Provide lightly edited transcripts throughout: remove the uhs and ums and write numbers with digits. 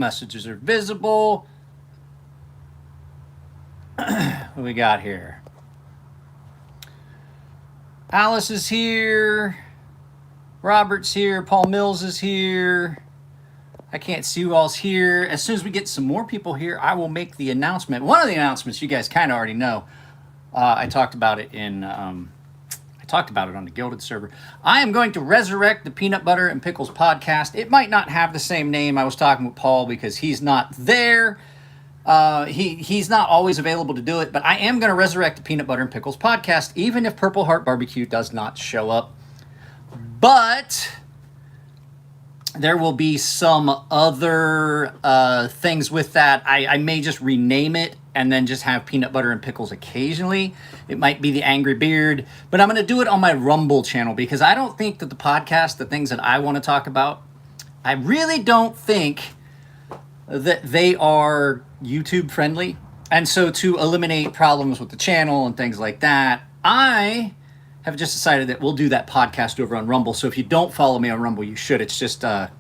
Messages are visible. What we got here? Alice is here. Robert's here. Paul Mills is here. I can't see who all's here. As soon as we get some more people here, I will make the announcement. One of the announcements you guys kind of already know. I talked about it on the Gilded server. I am going to resurrect the Peanut Butter and Pickles podcast. It might not have the same name. I was talking with Paul because he's not there. He's not always available to do it, but I am going to resurrect the Peanut Butter and Pickles podcast, even if Purple Heart Barbecue does not show up. But there will be some other things with that. I may just rename it and then just have Peanut Butter and Pickles occasionally. It might be the Angry Beard, but I'm going to do it on my Rumble channel because I don't think that the podcast, the things that I want to talk about, I really don't think that they are YouTube friendly. And so to eliminate problems with the channel and things like that, I have just decided that we'll do that podcast over on Rumble. So if you don't follow me on Rumble, you should. It's just, I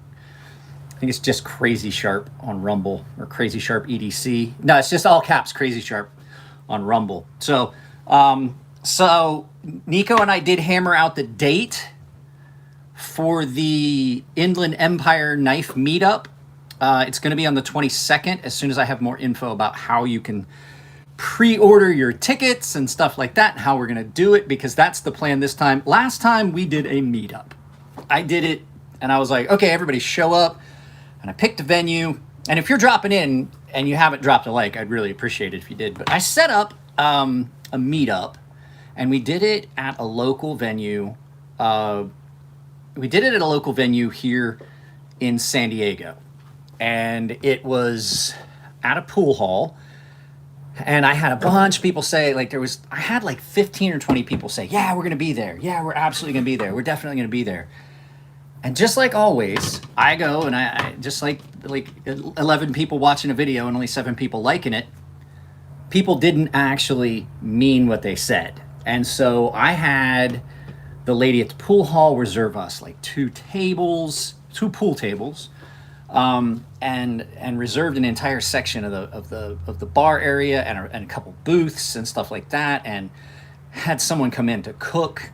think it's just Crazy Sharp on Rumble, or Crazy Sharp EDC. No, it's just all caps Crazy Sharp on Rumble. So, Nico and I did hammer out the date for the Inland Empire Knife Meetup. It's going to be on the 22nd, as soon as I have more info about how you can pre-order your tickets and stuff like that, and how we're going to do it, because that's the plan this time. Last time we did a meetup. I did it, and I was like, okay, everybody show up, and I picked a venue. And if you're dropping in and you haven't dropped a like, I'd really appreciate it if you did. But I set up a meetup, and we did it at a local venue. We did it at a local venue here in San Diego. And it was at a pool hall. And I had a bunch of people say, I had like 15 or 20 people say, yeah, we're going to be there. Yeah, we're absolutely going to be there. We're definitely going to be there. And just like always, I go and I just like 11 people watching a video and only 7 people liking it. People didn't actually mean what they said. And so I had the lady at the pool hall reserve us like 2 pool tables. And reserved an entire section of the bar area and a couple booths and stuff like that, and had someone come in to cook,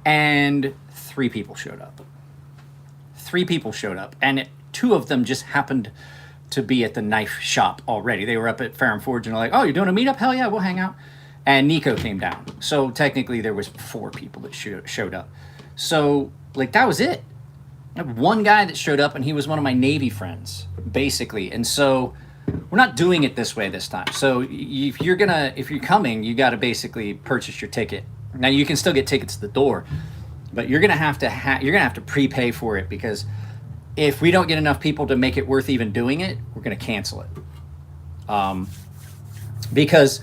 and 3 people showed up. 3 people showed up, and 2 of them just happened to be at the knife shop already. They were up at Fair and Forge, and they're like, oh, you're doing a meetup? Hell yeah, we'll hang out. And Nico came down. So technically there was 4 people that showed up. So that was it. I had one guy that showed up, and he was one of my Navy friends, basically. And so we're not doing it this way this time. So if you're coming, you got to basically purchase your ticket. Now you can still get tickets at the door, but you're gonna have to prepay for it, because if we don't get enough people to make it worth even doing it, we're gonna cancel it. Because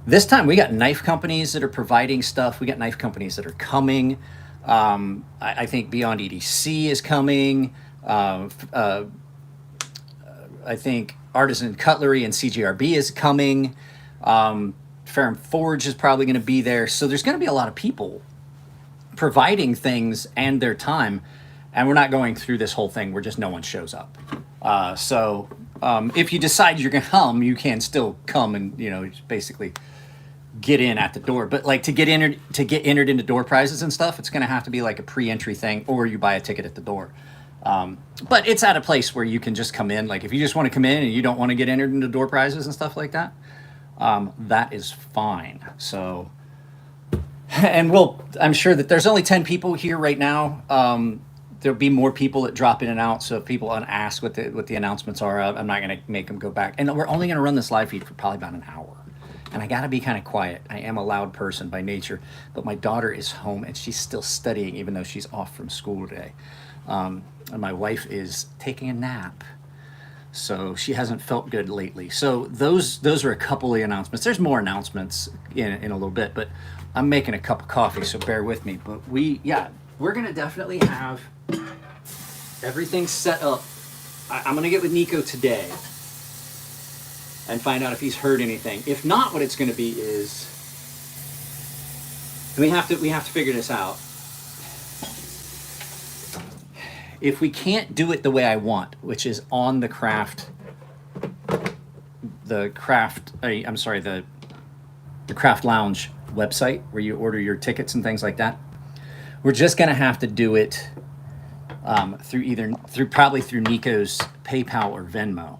this time we got knife companies that are providing stuff. We got knife companies that are coming. I think Beyond EDC is coming. I think Artisan Cutlery and CGRB is coming. Fair and Forge is probably going to be there. So there's going to be a lot of people providing things and their time. And we're not going through this whole thing where just no one shows up. So if you decide you're going to come, you can still come and, just basically get in at the door. But to get entered into door prizes and stuff, it's going to have to be like a pre-entry thing, or you buy a ticket at the door. But it's at a place where you can just come in. Like if you just want to come in and you don't want to get entered into door prizes and stuff like that, that is fine. So, and I'm sure that there's only 10 people here right now. There'll be more people that drop in and out. So if people want to ask what the announcements are, I'm not going to make them go back. And we're only going to run this live feed for probably about an hour. And I got to be kind of quiet. I am a loud person by nature, but my daughter is home and she's still studying, even though she's off from school today. And my wife is taking a nap, so she hasn't felt good lately. So those are a couple of the announcements. There's more announcements in a little bit, but I'm making a cup of coffee, so bear with me. But we're gonna definitely have everything set up. I'm gonna get with Nico today and find out if he's heard anything. If not, what it's going to be is we have to figure this out. If we can't do it the way I want, which is on the craft Lounge website where you order your tickets and things like that, we're just going to have to do it probably through Nico's PayPal or Venmo,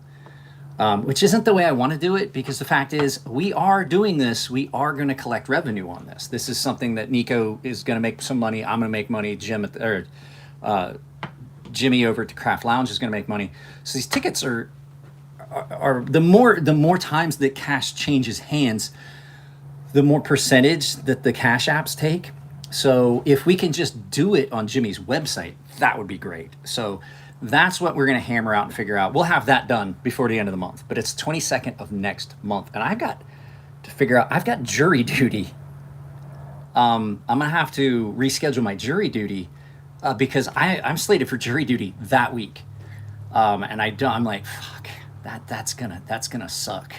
which isn't the way I want to do it, because the fact is we are doing this. We are going to collect revenue on this. This is something that Nico is going to make some money. I'm going to make money. Jimmy over at the Craft Lounge is going to make money. So these tickets are the more times that cash changes hands, the more percentage that the cash apps take. So if we can just do it on Jimmy's website, that would be great. So that's what we're going to hammer out and figure out. We'll have that done before the end of the month, but it's 22nd of next month. And I've got to figure out, I've got jury duty. I'm going to have to reschedule my jury duty because I'm slated for jury duty that week. And I'm like, fuck, that's gonna suck.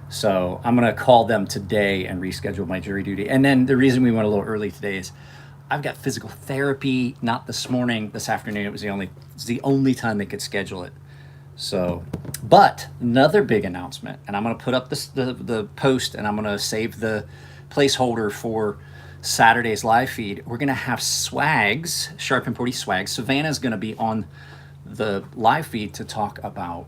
So I'm going to call them today and reschedule my jury duty. And then the reason we went a little early today is I've got physical therapy, not this morning, this afternoon. It's the only time they could schedule it. So, but another big announcement, and I'm going to put up the post, and I'm going to save the placeholder for Saturday's live feed. We're going to have swags, Sharp and Porty swags. Savannah's going to be on the live feed to talk about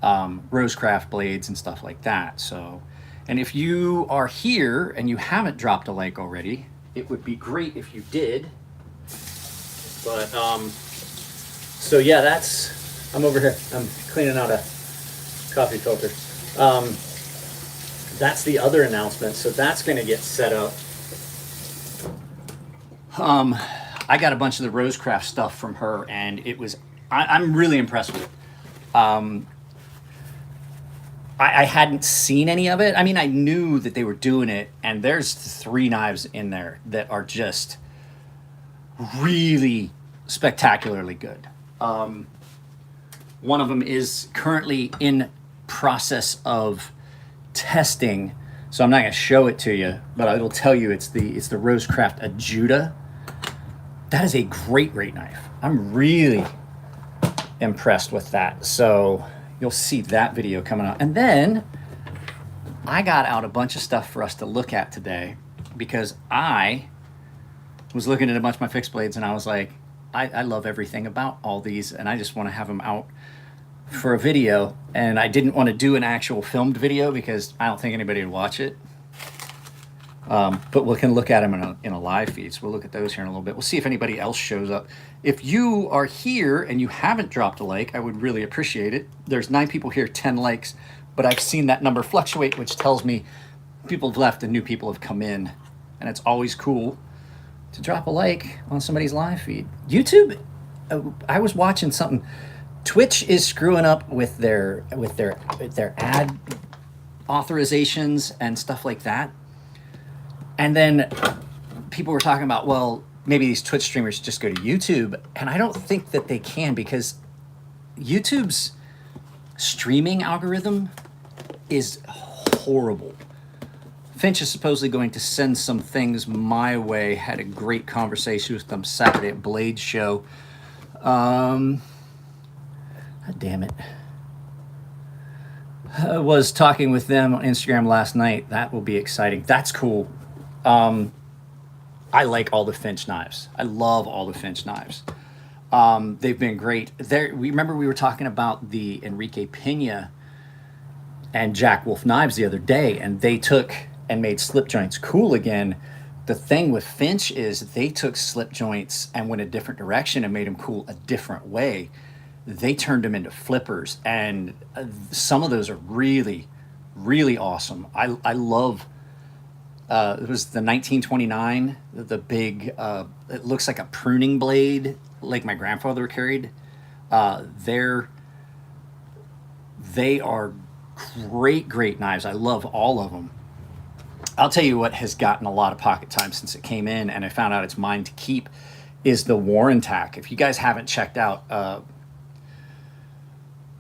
Rosecraft blades and stuff like that. So, and if you are here and you haven't dropped a like already, it would be great if you did. But so yeah, I'm over here. I'm cleaning out a coffee filter. That's the other announcement. So that's going to get set up. I got a bunch of the Rosecraft stuff from her, and I'm really impressed with it. I hadn't seen any of it. I mean, I knew that they were doing it, and there's 3 knives in there that are just really spectacularly good. One of them is currently in process of testing, so I'm not going to show it to you, but I will tell you it's the Rosecraft Ajuda. That is a great knife. I'm really impressed with that. So you'll see that video coming out. And then I got out a bunch of stuff for us to look at today, because I was looking at a bunch of my fixed blades, and I was like, I love everything about all these, and I just want to have them out for a video. And I didn't want to do an actual filmed video because I don't think anybody would watch it. But we can look at them in a live feed. So we'll look at those here in a little bit. We'll see if anybody else shows up. If you are here and you haven't dropped a like, I would really appreciate it. There's 9 people here, 10 likes, but I've seen that number fluctuate, which tells me people have left and new people have come in. And it's always cool to drop a like on somebody's live feed. YouTube, I was watching something. Twitch is screwing up with their ad authorizations and stuff like that. And then people were talking about, well, maybe these Twitch streamers just go to YouTube. And I don't think that they can, because YouTube's streaming algorithm is horrible. Finch is supposedly going to send some things my way. Had a great conversation with them Saturday at Blade Show. God damn it. I was talking with them on Instagram last night. That will be exciting. That's cool. I like all the Finch knives. I love all the Finch knives. They've been great. We were talking about the Enrique Pena and Jack Wolf knives the other day, and they took and made slip joints cool again. The thing with Finch is they took slip joints and went a different direction and made them cool a different way. They turned them into flippers, and some of those are really, really awesome. I love. It was the 1929, the big. It looks like a pruning blade, like my grandfather carried. They are great knives. I love all of them. I'll tell you what has gotten a lot of pocket time since it came in, and I found out it's mine to keep, is the Warrentac. If you guys haven't checked out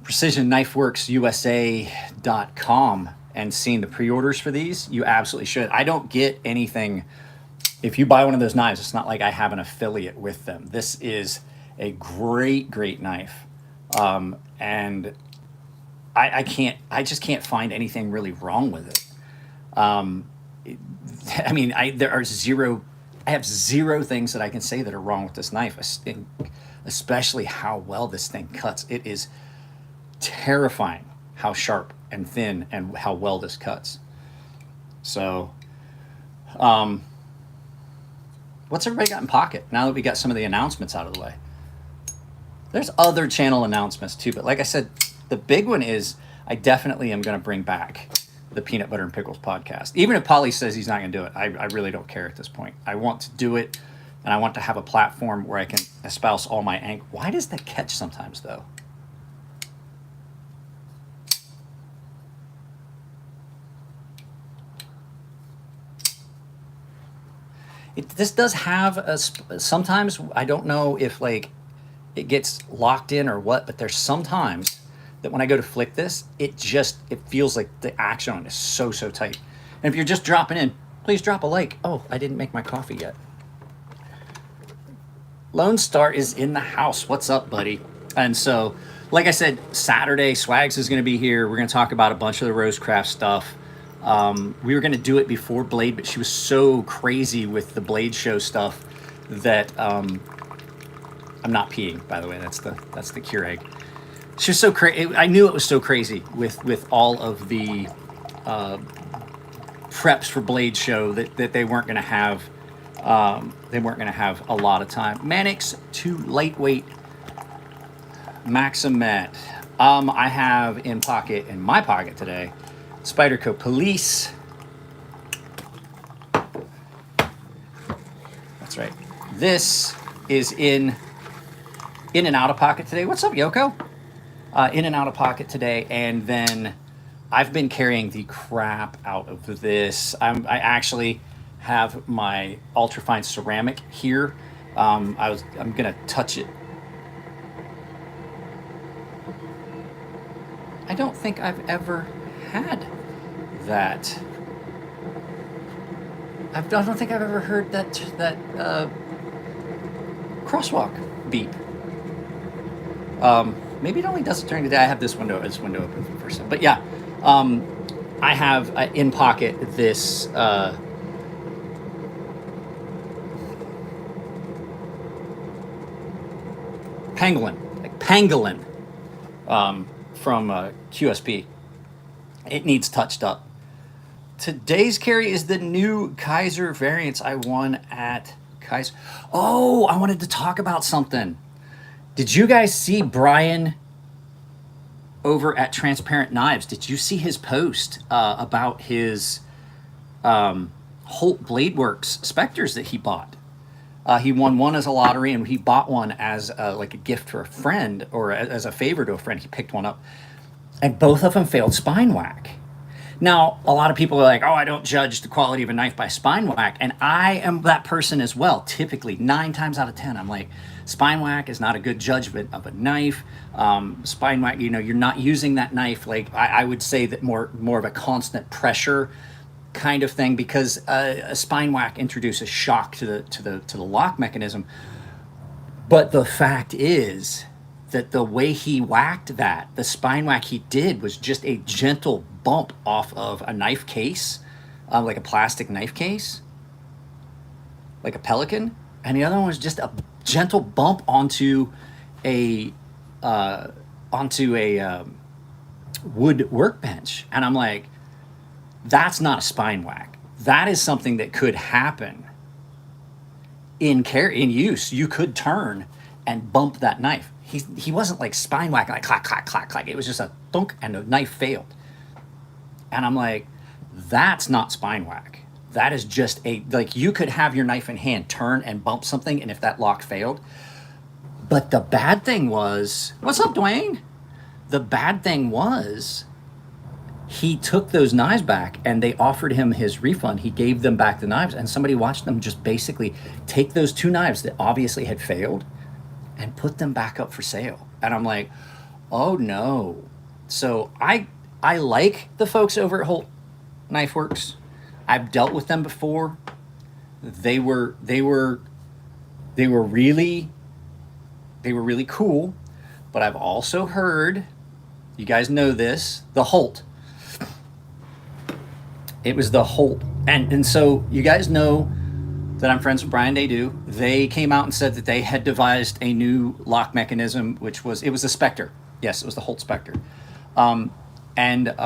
PrecisionKnifeWorksUSA.com and seen the pre-orders for these, you absolutely should. I don't get anything if you buy one of those knives, it's not like I have an affiliate with them. This is a great knife. And I just can't find anything really wrong with it. I mean, I have zero things that I can say that are wrong with this knife, especially how well this thing cuts. It is terrifying how sharp and thin and how well this cuts. So, what's everybody got in pocket now that we got some of the announcements out of the way? There's other channel announcements too, but like I said, the big one is I definitely am going to bring back the Peanut Butter and Pickles podcast. Even if Polly says he's not going to do it, I really don't care at this point. I want to do it, and I want to have a platform where I can espouse all my angst. Why does that catch sometimes, though? This does have a... Sometimes, I don't know if, like, it gets locked in or what, but there's sometimes that when I go to flick this, it feels like the action on it is so tight. And if you're just dropping in, please drop a like. Oh, I didn't make my coffee yet. Lone Star is in the house. What's up, buddy? And so, like I said, Saturday, Swags is going to be here. We're going to talk about a bunch of the Rosecraft stuff. We were going to do it before Blade, but she was so crazy with the Blade show stuff that I'm not peeing, by the way. That's the Keurig. She was so crazy. I knew it was so crazy with all of the preps for Blade show that they weren't going to have. They weren't going to have a lot of time. Mannix to lightweight Maximet. I have in my pocket today, Spyderco Police. That's right. This is in and out of pocket today. What's up, Yoko? In and out of pocket today, and then I've been carrying the crap out of this. I actually have my ultrafine ceramic here. I'm gonna touch it. I don't think I've ever had that. I don't think I've ever heard that crosswalk beep. Maybe it only does it during the day. I have this window open for the first time. But yeah, I have in pocket this pangolin from QSP. It needs touched up. Today's carry is the new Kaiser variants I won at Kaiser. Oh, I wanted to talk about something. Did you guys see Brian over at Transparent Knives? Did you see his post about his Holt Bladeworks Spectres that he bought? He won one as a lottery, and he bought one as like a gift for a friend, or as a favor to a friend. He picked one up, and both of them failed spine whack. Now, a lot of people are like, oh, I don't judge the quality of a knife by spine whack, and I am that person as well. Typically, 9 times out of 10, I'm like, spine whack is not a good judgment of a knife. Spine whack, you're not using that knife. Like I would say that more of a constant pressure kind of thing, because a spine whack introduces shock to the lock mechanism. But the fact is that the way he whacked the spine whack he did was just a gentle bump off of a knife case, like a plastic knife case, like a Pelican, and the other one was just a gentle bump onto a wood workbench. And I'm like, that's not a spine whack. That is something that could happen in use. You could turn and bump that knife. He wasn't like spine whack, like clack, clack, clack, clack. It was just a thunk, and the knife failed. And I'm like, that's not spine whack. That is just like, you could have your knife in hand, turn and bump something, and if that lock failed. But the bad thing was, what's up, Dwayne? The bad thing was, he took those knives back, and they offered him his refund. He gave them back the knives, and somebody watched them just basically take those 2 knives that obviously had failed and put them back up for sale. And I'm like, oh no. So I like the folks over at Holt Knife Works. I've dealt with them before. They were they were they were really cool. But I've also heard, you guys know this, the Holt. It was the Holt. And so you guys know that I'm friends with Brian Day-Do. They came out and said that they had devised a new lock mechanism, which was, it was the Spectre. Yes, it was the Holt Spectre. And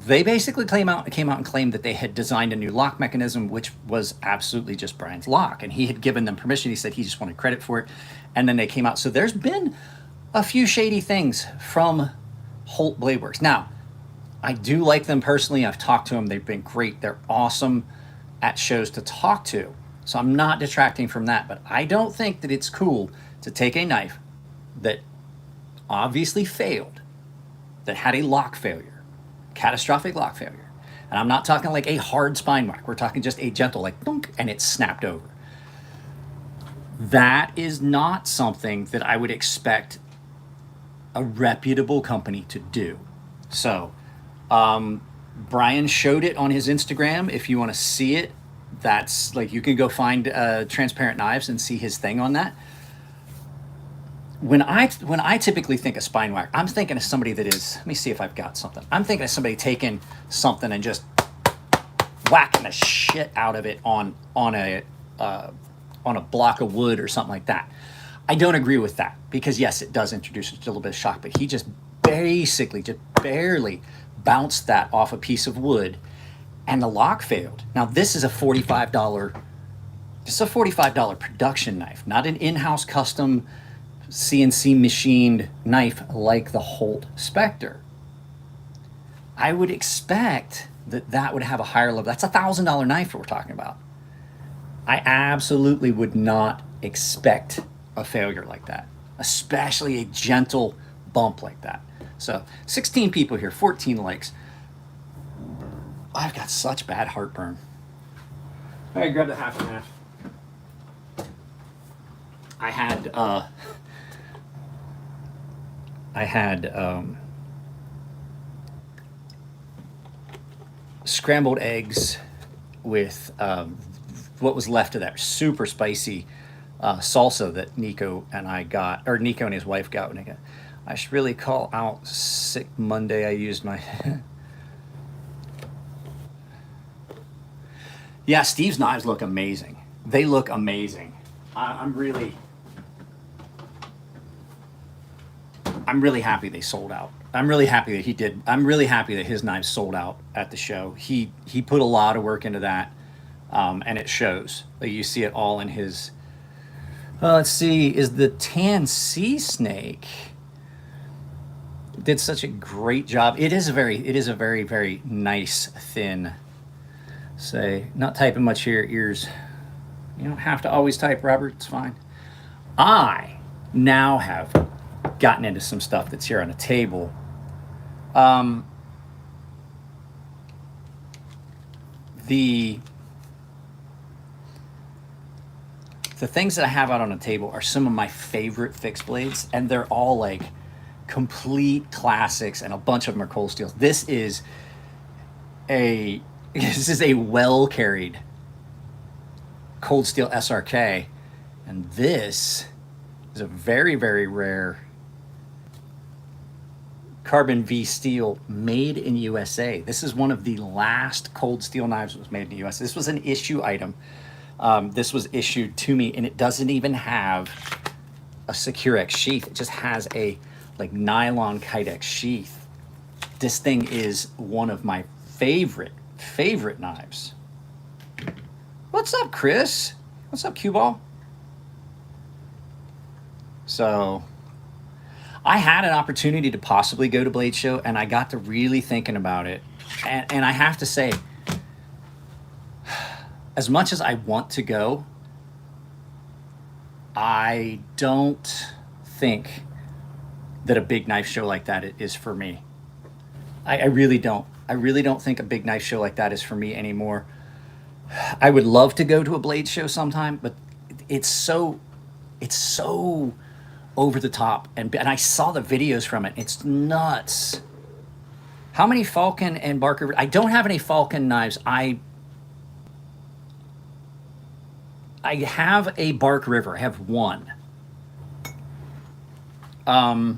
they basically came out and claimed that they had designed a new lock mechanism, which was absolutely just Brian's lock. And he had given them permission. He said he just wanted credit for it. And then they came out. So there's been a few shady things from Holt Blade Works. Now, I do like them personally. I've talked to them. They've been great. They're awesome at shows to talk to. So I'm not detracting from that. But I don't think that it's cool to take a knife that obviously failed, that had a lock failure, catastrophic lock failure. And I'm not talking like a hard spine mark. We're talking just a gentle, like, thunk, and it snapped over. That is not something that I would expect a reputable company to do. So, Brian showed it on his Instagram. If you want to see it, that's like, you can go find Transparent Knives and see his thing on that. When I typically think of spine whack, I'm thinking of somebody that is, let me see if I've got something. I'm thinking of somebody taking something and just whacking the shit out of it on a block of wood or something like that. I don't agree with that, because yes, it does introduce a little bit of shock, but he just basically just barely bounced that off a piece of wood and the lock failed. Now this is a $45, it's a $45 production knife, not an in-house custom CNC machined knife like the Holt Spectre. I would expect that that would have a higher level. That's a $1,000 knife that we're talking about. I absolutely would not expect a failure like that, especially a gentle bump like that. So 16 people here, 14 likes. I've got such bad heartburn. All right, grab the half and half. I had scrambled eggs with what was left of that super spicy salsa that Nico and I got, or Nico and his wife got. I should really call out sick Monday. I used my yeah, Steve's knives look amazing. They look amazing. I'm really happy they sold out. I'm really happy that he did. I'm really happy that his knives sold out at the show. He put a lot of work into that, and it shows. Like, you see it all in his. Let's see, is the Tan Sea Snake did such a great job. It is a very, very nice thin. Say, not typing much here, ears. You don't have to always type, Robert. It's fine. I now have gotten into some stuff that's here on the table. The things that I have out on the table are some of my favorite fixed blades, and they're all like complete classics, and a bunch of them are cold steels. This is a well carried cold steel SRK, and this is a very, very rare carbon V steel made in USA. This is one of the last cold steel knives that was made in the US. This was an issue item. This was issued to me, and it doesn't even have a Securex sheath. It just has a like nylon Kydex sheath. This thing is one of my favorite knives. What's up, Chris? What's up, Cue Ball? So I had an opportunity to possibly go to Blade Show, and I got to really thinking about it. And I have to say, as much as I want to go, I don't think that a big knife show like that is for me. I really don't. I really don't think a big knife show like that is for me anymore. I would love to go to a Blade Show sometime, but it's so over the top, and I saw the videos from it. It's nuts. How many Falcon and Barker? I don't have any Falcon knives. I have a Bark River. I have one. I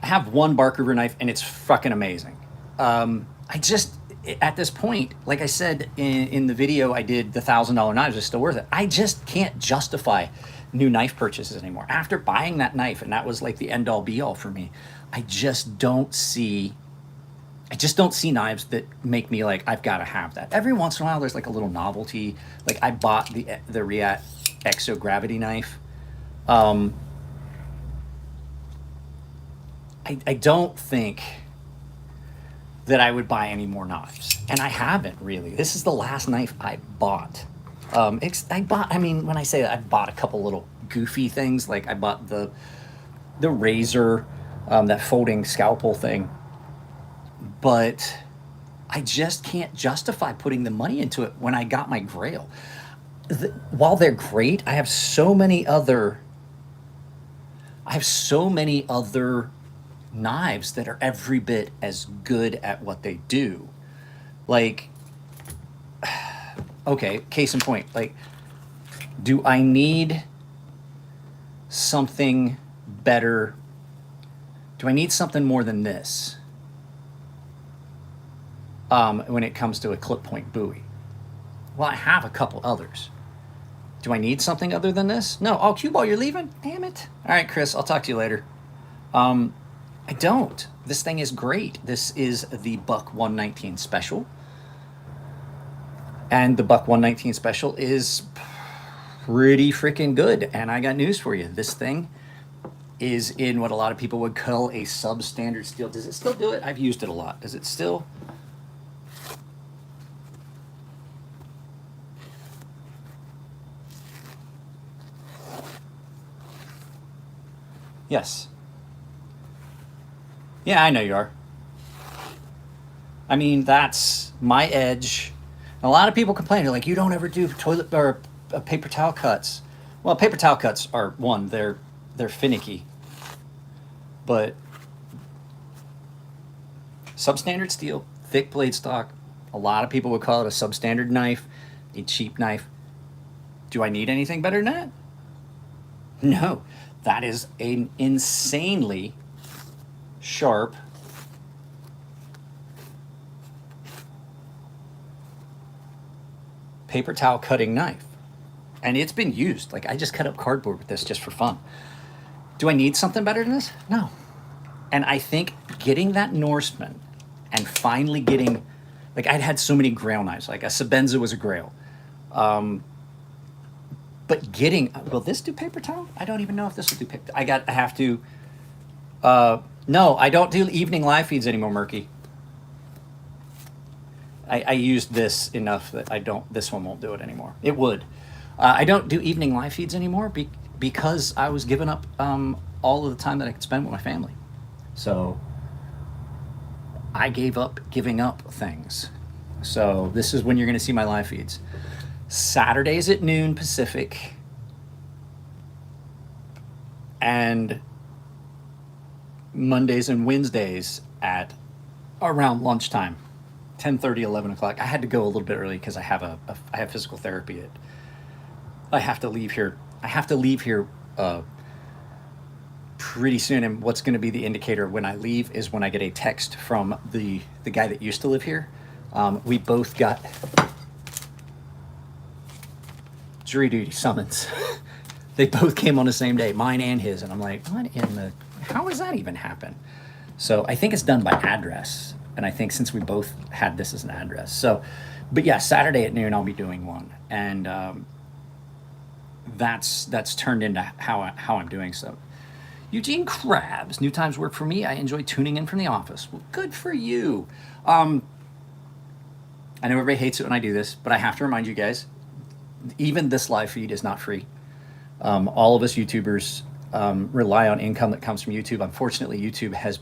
have one Bark River knife, and it's fucking amazing. I just, at this point, like I said in the video I did, the $1,000 knives are still worth it. I just can't justify new knife purchases anymore. After buying that knife, and that was like the end all be all for me, I just don't see knives that make me like, I've got to have that. Every once in a while, there's like a little novelty. Like I bought the Riat Exo Gravity knife. I don't think that I would buy any more knives, and I haven't really. This is the last knife I bought. I mean, when I say that, I bought a couple little goofy things. Like I bought the razor, that folding scalpel thing, but I just can't justify putting the money into it when I got my Grail. While they're great, I have so many other knives that are every bit as good at what they do. Like, okay, case in point, like, do I need something better? Do I need something more than this when it comes to a clip point Bowie? Well, I have a couple others. Do I need something other than this? No. Oh, Cue Ball, you're leaving? Damn it. All right, Chris, I'll talk to you later. I don't. This thing is great. This is the Buck 119 Special. And the Buck 119 Special is pretty freaking good. And I got news for you. This thing is in what a lot of people would call a substandard steel. Does it still do it? I've used it a lot. Does it still? Yes. Yeah, I know you are. I mean, that's my edge. A lot of people complain. They're like, you don't ever do toilet or paper towel cuts. Well, paper towel cuts are they're finicky. But substandard steel, thick blade stock. A lot of people would call it a substandard knife, a cheap knife. Do I need anything better than that? No. That is an insanely sharp paper towel cutting knife. And it's been used. Like, I just cut up cardboard with this just for fun. Do I need something better than this? No. And I think getting that Norseman and finally getting, like, I'd had so many Grail knives. Like, a Sebenza was a Grail. But getting, will this do paper towel? I don't even know if this will do paper. I have to, no, I don't do evening live feeds anymore, Murky. I used this enough that this one won't do it anymore. It would. I don't do evening live feeds anymore because I was giving up all of the time that I could spend with my family. So I gave up giving up things. So this is when you're going to see my live feeds. Saturdays at noon Pacific, and Mondays and Wednesdays at around lunchtime, 10:30, 11 o'clock. I had to go a little bit early because I have I have physical therapy. I have to leave here. Pretty soon, and what's going to be the indicator of when I leave is when I get a text from the guy that used to live here. We both got jury duty summons. They both came on the same day, mine and his, and I'm like, how does that even happen? So I think it's done by address, and I think since we both had this as an address. So, but yeah, Saturday at noon I'll be doing one, and that's turned into how I'm doing so. Eugene Krabs, new times work for me. I enjoy tuning in from the office. Well, good for you. I know everybody hates it when I do this, but I have to remind you guys, even this live feed is not free. All of us YouTubers rely on income that comes from YouTube. Unfortunately, YouTube has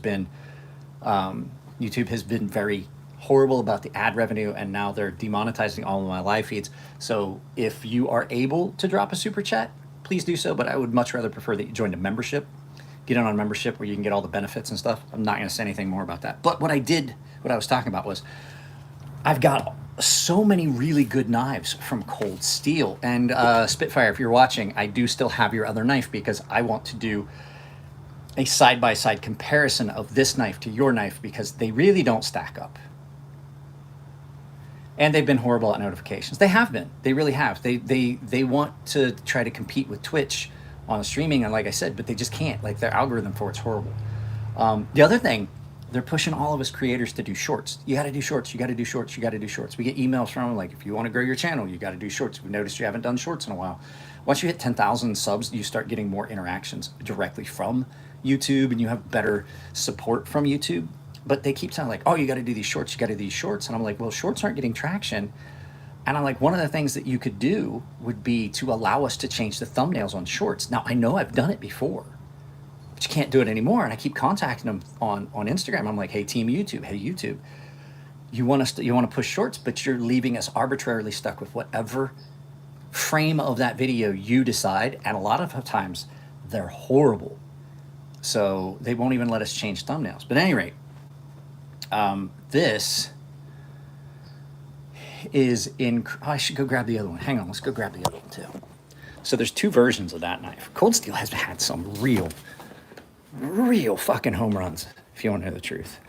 been very horrible about the ad revenue, and now they're demonetizing all of my live feeds. So if you are able to drop a super chat, please do so, but I would much rather prefer that you join the membership. Get on membership where you can get all the benefits and stuff. I'm not going to say anything more about that. But what I was talking about was, I've got so many really good knives from Cold Steel. And Spitfire, if you're watching, I do still have your other knife because I want to do a side-by-side comparison of this knife to your knife because they really don't stack up. And they've been horrible at notifications. They have been. They really have. They want to try to compete with Twitch on streaming, and like I said, but they just can't. Like, their algorithm for it's horrible. The other thing, they're pushing all of us creators to do shorts. You got to do shorts. You got to do shorts. You got to do shorts. We get emails from them like, if you want to grow your channel, you got to do shorts. We noticed you haven't done shorts in a while. Once you hit 10,000 subs, you start getting more interactions directly from YouTube, and you have better support from YouTube. But they keep saying like, oh, you got to do these shorts. You got to do these shorts. And I'm like, well, shorts aren't getting traction. And I'm like, one of the things that you could do would be to allow us to change the thumbnails on shorts. Now, I know I've done it before, but you can't do it anymore. And I keep contacting them on Instagram. I'm like, hey, team YouTube, hey, YouTube, you want to push shorts, but you're leaving us arbitrarily stuck with whatever frame of that video you decide. And a lot of times they're horrible. So they won't even let us change thumbnails. But at any rate, this is in, oh, I should go grab the other one. Hang on, let's go grab the other one too. So there's two versions of that knife. Cold Steel has had some real fucking home runs, if you want to know the truth.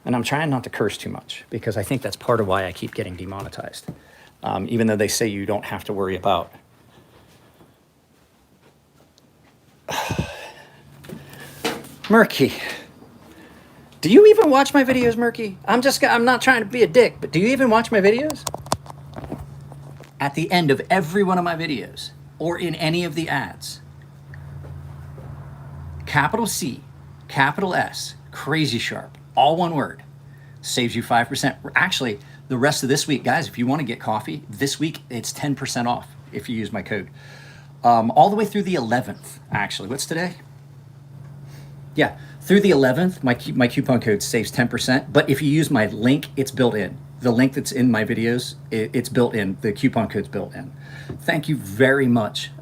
And I'm trying not to curse too much because I think that's part of why I keep getting demonetized. Even though they say you don't have to worry about Murky. Do you even watch my videos, Murky? I'm not trying to be a dick, but do you even watch my videos? At the end of every one of my videos, or in any of the ads, capital C, capital S, Crazy Sharp, all one word, saves you 5%. Actually, the rest of this week, guys, if you want to get coffee, this week it's 10% off if you use my code. All the way through the 11th, actually. What's today? Yeah, through the 11th, my coupon code saves 10%, but if you use my link, it's built in. The link that's in my videos, it's built in. The coupon code's built in. Thank you very much,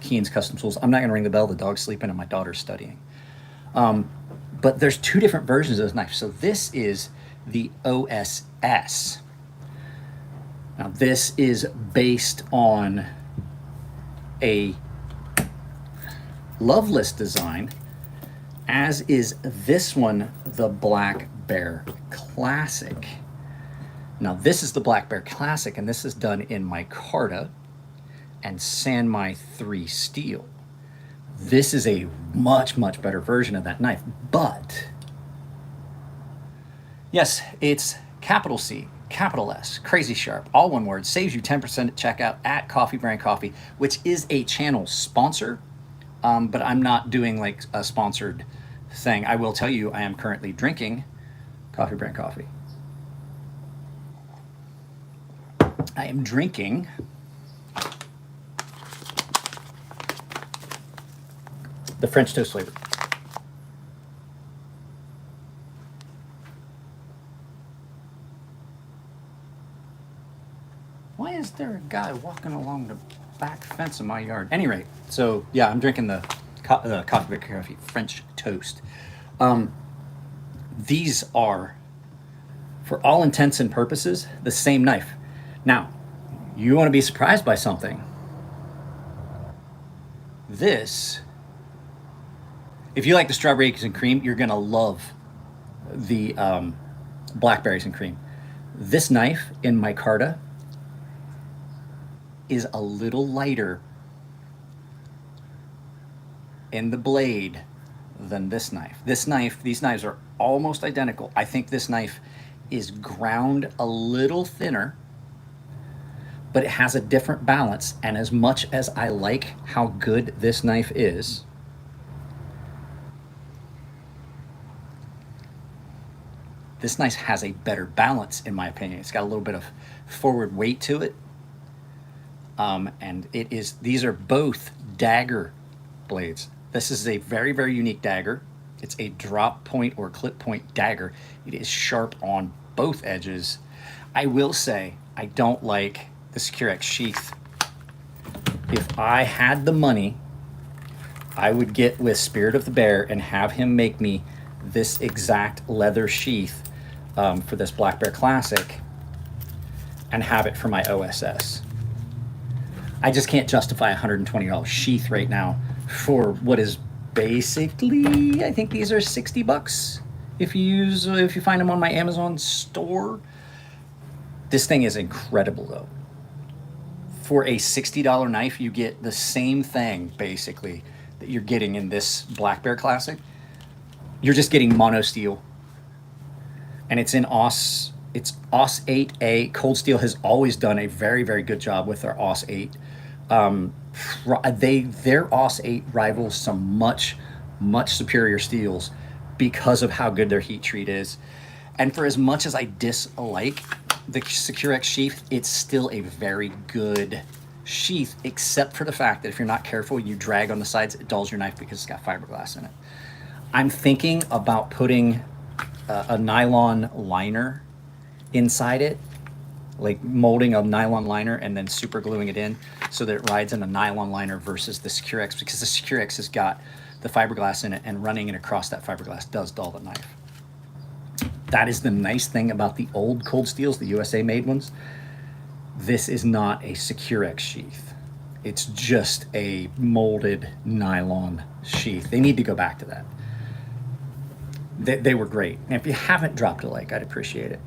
Keen's Custom Tools. I'm not gonna ring the bell, the dog's sleeping and my daughter's studying. But there's two different versions of this knife. So this is the OSS. Now this is based on a Loveless design, as is this one, the Black Bear Classic. Now this is the Black Bear Classic, and this is done in micarta and Sanmai 3 steel. This is a much better version of that knife, but yes, it's capital C, capital S, Crazy Sharp, all one word, saves you 10% at checkout at Coffee Brand Coffee, which is a channel sponsor. But I'm not doing like a sponsored thing. I will tell you, I am currently drinking Coffee Brand Coffee. I am drinking the French toast flavor. Why is there a guy walking along the back fence in my yard? Any rate, so yeah, I'm drinking the Coffee Brand Coffee French toast. These are, for all intents and purposes, the same knife. Now, you want to be surprised by something. This, if you like the strawberries and cream, you're gonna love the blackberries and cream. This knife in micarta is a little lighter in the blade than this knife. These knives are almost identical. I think this knife is ground a little thinner, but it has a different balance. And as much as I like how good this knife is, this knife has a better balance, in my opinion. It's got a little bit of forward weight to it. And these are both dagger blades. This is a very unique dagger. It's a drop point or clip point dagger. It is sharp on both edges. I will say, I don't like the Securex sheath. If I had the money, I would get with Spirit of the Bear and have him make me this exact leather sheath for this Black Bear Classic. and have it for my OSS. I just can't justify a $120 sheath right now for what is basically, I think these are 60 bucks if you find them on my Amazon store. This thing is incredible though. For a $60 knife, you get the same thing basically that you're getting in this Black Bear Classic. You're just getting mono steel, and it's in AUS. It's AUS 8A. Cold Steel has always done a very, very good job with their AUS 8. Their AUS 8 rivals some much superior steels because of how good their heat treat is. And for as much as I dislike the Secure-X sheath, it's still a very good sheath, except for the fact that if you're not careful, you drag on the sides, it dulls your knife because it's got fiberglass in it. I'm thinking about putting a nylon liner inside it, like molding a nylon liner and then super gluing it in so that it rides in a nylon liner versus the Secure-X, because the Secure-X has got the fiberglass in it, and running it across that fiberglass does dull the knife. That is the nice thing about the old Cold Steels, the USA made ones. This is not a Secure-X sheath. It's just a molded nylon sheath. They need to go back to that. They were great. And if you haven't dropped a like, I'd appreciate it.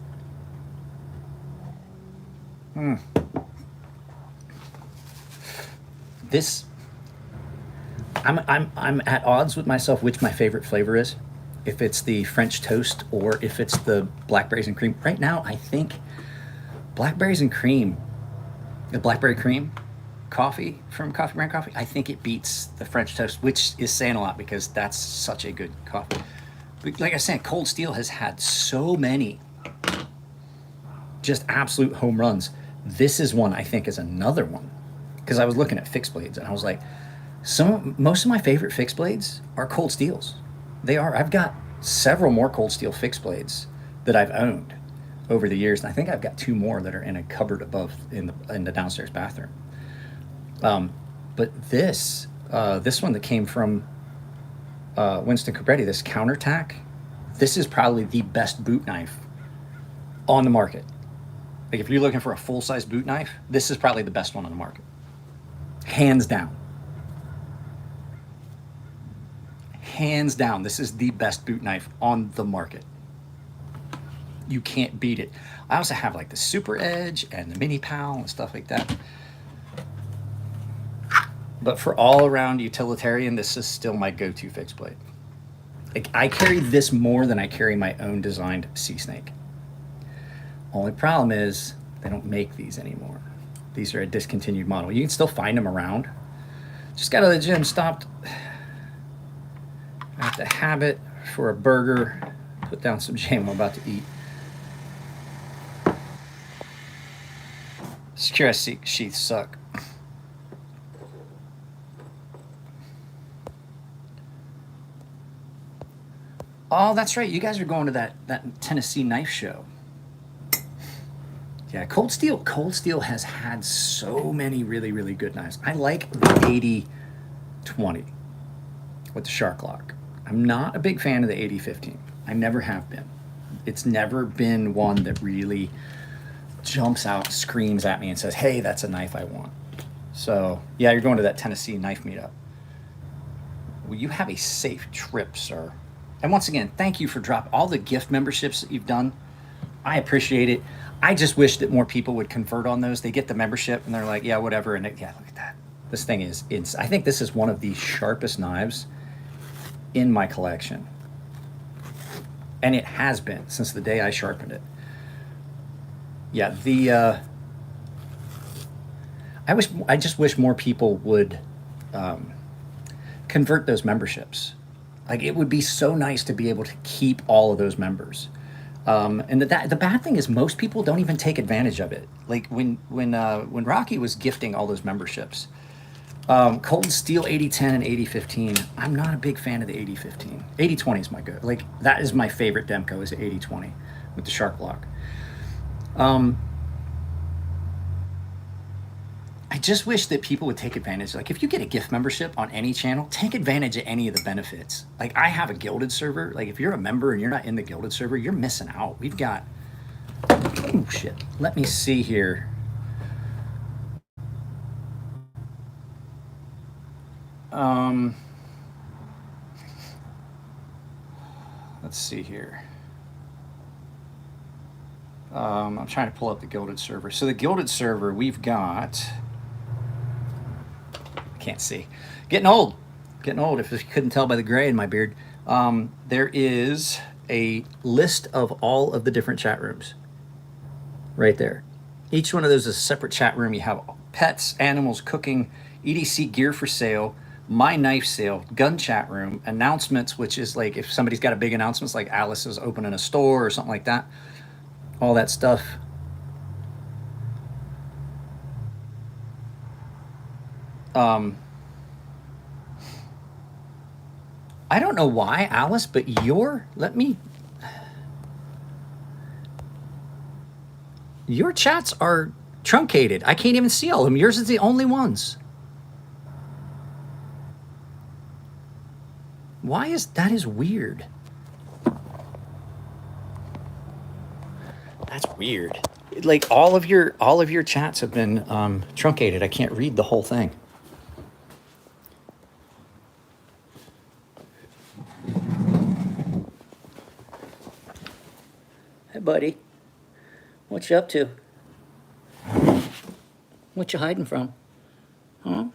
This, I'm at odds with myself which my favorite flavor is. If it's the French toast or if it's the blackberries and cream. Right now, I think blackberries and cream, the blackberry cream coffee from Coffee Brand Coffee, I think it beats the French toast, which is saying a lot because that's such a good coffee. But like I said, Cold Steel has had so many just absolute home runs. This is one I think is another one, because I was looking at fixed blades and I was like, most of my favorite fixed blades are Cold Steels. They are. I've got several more Cold Steel fixed blades that I've owned over the years, and I think I've got 2 more that are in a cupboard above in the downstairs bathroom. But this one that came from Winston Cabretti, this Counterattack, this is probably the best boot knife on the market. Like if you're looking for a full-size boot knife, this is probably the best one on the market, hands down. Hands down, this is the best boot knife on the market. You can't beat it. I also have like the Super Edge and the Mini Pal and stuff like that. But for all around utilitarian, this is still my go-to fixed blade. Like I carry this more than I carry my own designed Sea Snake. Only problem is they don't make these anymore. These are a discontinued model. You can still find them around. Just got out of the gym, stopped. I have to have it for a burger. Put down some jam I'm about to eat. Secure-X sheaths suck. Oh, that's right. You guys are going to that Tennessee knife show. Yeah, Cold Steel has had so many really, really good knives. I like the 80-20 with the Shark Lock. I'm not a big fan of the 80-15. I never have been. It's never been one that really jumps out, screams at me and says, hey, that's a knife I want. So, yeah, you're going to that Tennessee knife meetup. Well, you have a safe trip, sir. And once again, thank you for dropping all the gift memberships that you've done. I appreciate it. I just wish that more people would convert on those. They get the membership and they're like, yeah, whatever. And yeah, look at that. This thing is, I think this is one of the sharpest knives in my collection. And it has been since the day I sharpened it. Yeah, I just wish more people would convert those memberships. Like it would be so nice to be able to keep all of those members. And the bad thing is most people don't even take advantage of it. Like when Rocky was gifting all those memberships, Cold Steel 80-10 and 80-15, I'm not a big fan of the 80-15. 80-20 is my good. Like that is my favorite Demko is the 80-20 with the Shark Lock. I just wish that people would take advantage. Like if you get a gift membership on any channel, take advantage of any of the benefits. Like I have a Gilded server. Like if you're a member and you're not in the Gilded server, you're missing out. We've got Oh shit. Let me see here. Let's see here. I'm trying to pull up the Gilded server. So the Gilded server, we've got, can't see, getting old, if you couldn't tell by the gray in my beard. There is a list of all of the different chat rooms right there. Each one of those is a separate chat room. You have pets, animals, cooking, EDC gear for sale, my knife sale, gun chat room, announcements, which is like if somebody's got a big announcements like Alice is opening a store or something like that, all that stuff. I don't know why, Alice, but your chats are truncated. I can't even see all of them. Yours is the only ones. Why is that? Is weird. That's weird. Like all of your chats have been truncated. I can't read the whole thing. Hey, buddy. What you up to? What you hiding from? Huh?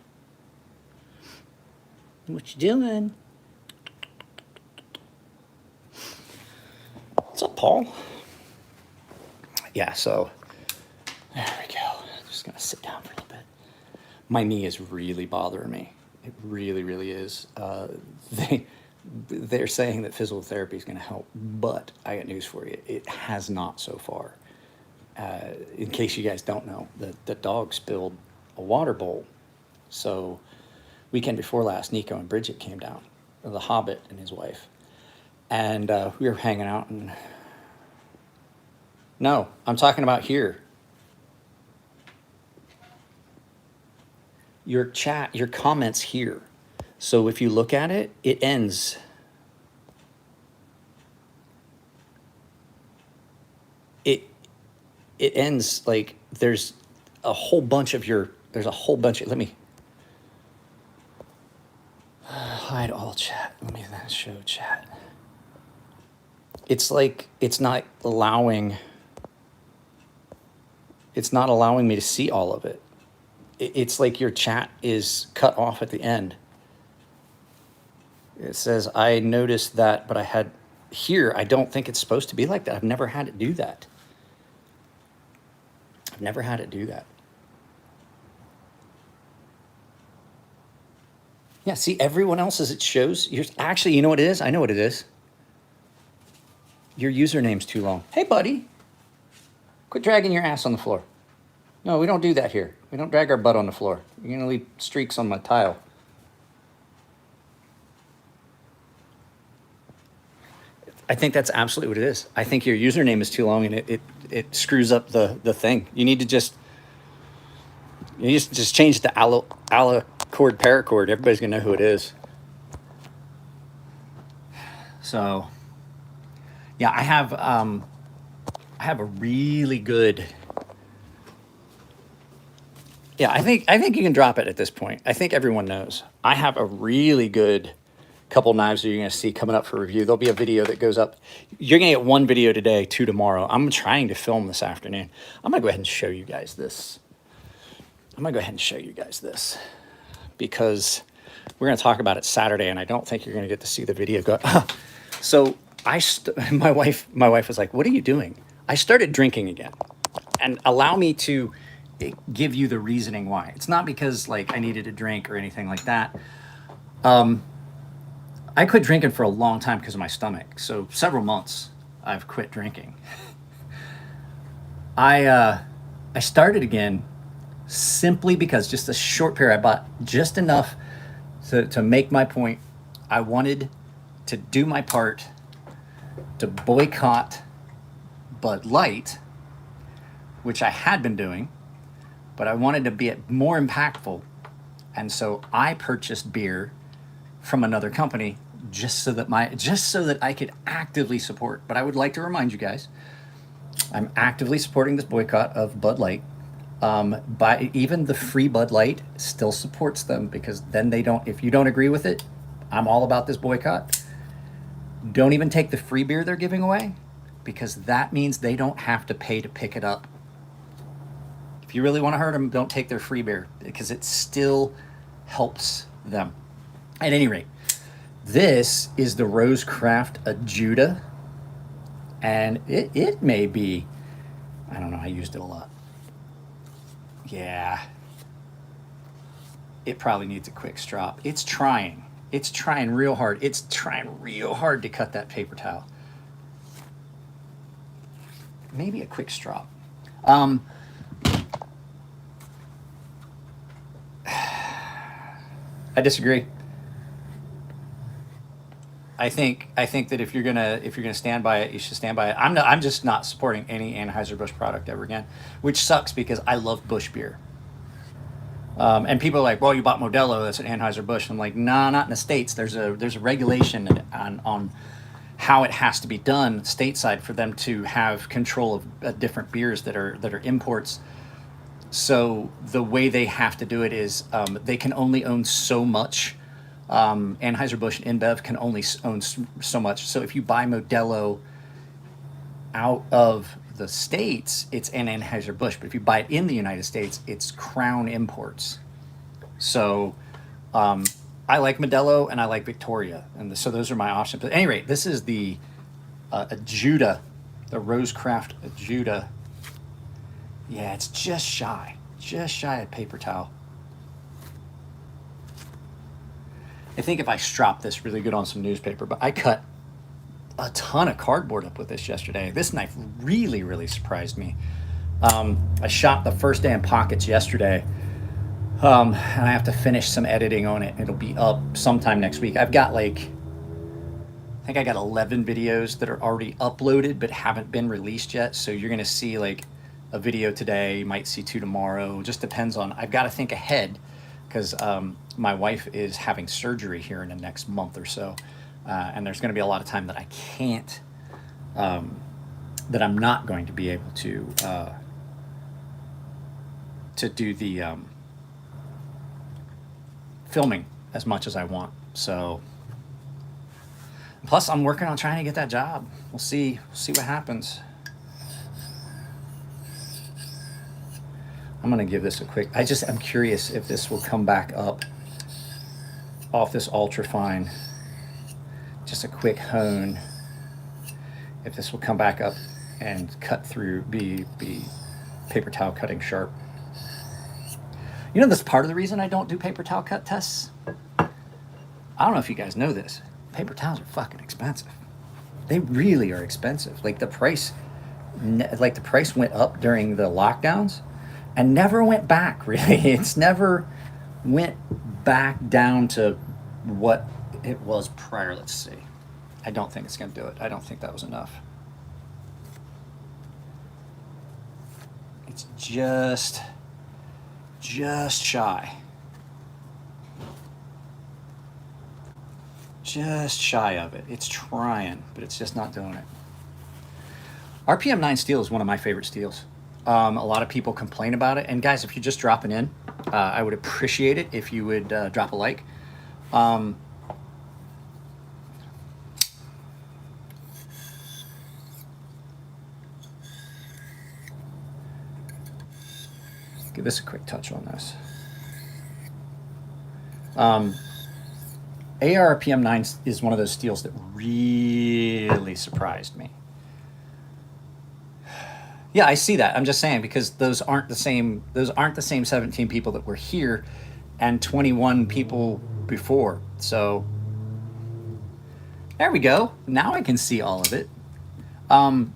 What you doing? What's up, Paul? Yeah, so there we go. I'm just gonna sit down for a little bit. My knee is really bothering me. It really, really is. They're saying that physical therapy is going to help, but I got news for you. It has not so far. In case you guys don't know, the dog spilled a water bowl. So weekend before last, Nico and Bridget came down, the Hobbit and his wife, and we were hanging out. And no, I'm talking about here. Your chat, your comments here. So if you look at it, it ends. It ends like there's a whole bunch of let me hide all chat. Let me show chat. It's like it's not allowing me to see all of it. It's like your chat is cut off at the end. It says, I noticed that, but I don't think it's supposed to be like that. I've never had it do that. Yeah, see, everyone else's, it shows. Actually, you know what it is? I know what it is. Your username's too long. Hey, buddy. Quit dragging your ass on the floor. No, we don't do that here. We don't drag our butt on the floor. You're going to leave streaks on my tile. I think that's absolutely what it is. I think your username is too long and it screws up the thing. You need to just change the alicord paracord. Everybody's gonna know who it is. So yeah, I have a really good. Yeah, I think you can drop it at this point. I think everyone knows. I have a really good couple knives that you're going to see coming up for review. There'll be a video that goes up. You're going to get one video today, 2 tomorrow. I'm trying to film this afternoon. I'm going to go ahead and show you guys this. Because we're going to talk about it Saturday, and I don't think you're going to get to see the video go. So my wife was like, "What are you doing?" I started drinking again, and allow me to give you the reasoning why. It's not because like I needed a drink or anything like that. I quit drinking for a long time because of my stomach. So several months I've quit drinking. I started again simply because just a short period, I bought just enough to make my point. I wanted to do my part to boycott Bud Light, which I had been doing, but I wanted to be more impactful. And so I purchased beer from another company just so that I could actively support. But I would like to remind you guys, I'm actively supporting this boycott of Bud Light. But even the free Bud Light still supports them, because then they don't, if you don't agree with it, I'm all about this boycott. Don't even take the free beer they're giving away, because that means they don't have to pay to pick it up. If you really want to hurt them, don't take their free beer, because it still helps them. At any rate, this is the Rosecraft Ajuda, and it may be, I don't know, I used it a lot. Yeah, it probably needs a quick strop. It's trying real hard. It's trying real hard to cut that paper towel. Maybe a quick strop. I disagree. I think that if you're gonna stand by it, you should stand by it. I'm just not supporting any Anheuser-Busch product ever again, which sucks because I love Busch beer. And people are like, well, you bought Modelo, that's an Anheuser-Busch. I'm like, nah, not in the States. There's a regulation on how it has to be done stateside for them to have control of different beers that are imports. So the way they have to do it is they can only own so much. Anheuser-Busch and InBev can only own so much. So if you buy Modelo out of the States, it's an Anheuser-Busch. But if you buy it in the United States, it's Crown Imports. So I like Modelo and I like Victoria. And so those are my options. But at any rate, this is the Ajuda, the Rosecraft Ajuda. Yeah, it's just shy of paper towel. I think if I strop this really good on some newspaper, but I cut a ton of cardboard up with this yesterday. This knife really, really surprised me. I shot the first day in pockets yesterday, and I have to finish some editing on it. It'll be up sometime next week. I think I got 11 videos that are already uploaded but haven't been released yet. So you're gonna see like a video today, you might see 2 tomorrow. It just depends on, I've got to think ahead, because my wife is having surgery here in the next month or so, and there's going to be a lot of time that I can't, that I'm not going to be able to do the filming as much as I want. So, plus I'm working on trying to get that job. We'll see what happens. I'm going to give this a quick, I'm curious if this will come back up off this ultra fine. Just a quick hone. If this will come back up and cut through, be paper towel cutting sharp. You know, that's part of the reason I don't do paper towel cut tests. I don't know if you guys know this. Paper towels are fucking expensive. They really are expensive. Like the price went up during the lockdowns and never went back, really. It's never went back down to what it was prior. Let's see. I don't think it's going to do it. I don't think that was enough. It's just shy. Just shy of it. It's trying, but it's just not doing it. RPM 9 steel is one of my favorite steels. A lot of people complain about it. And guys, if you're just dropping in, I would appreciate it if you would drop a like. Give this a quick touch on this. ARPM 9 is one of those steels that really surprised me. Yeah, I see that. I'm just saying, because those aren't the same 17 people that were here and 21 people before. So there we go. Now I can see all of it. What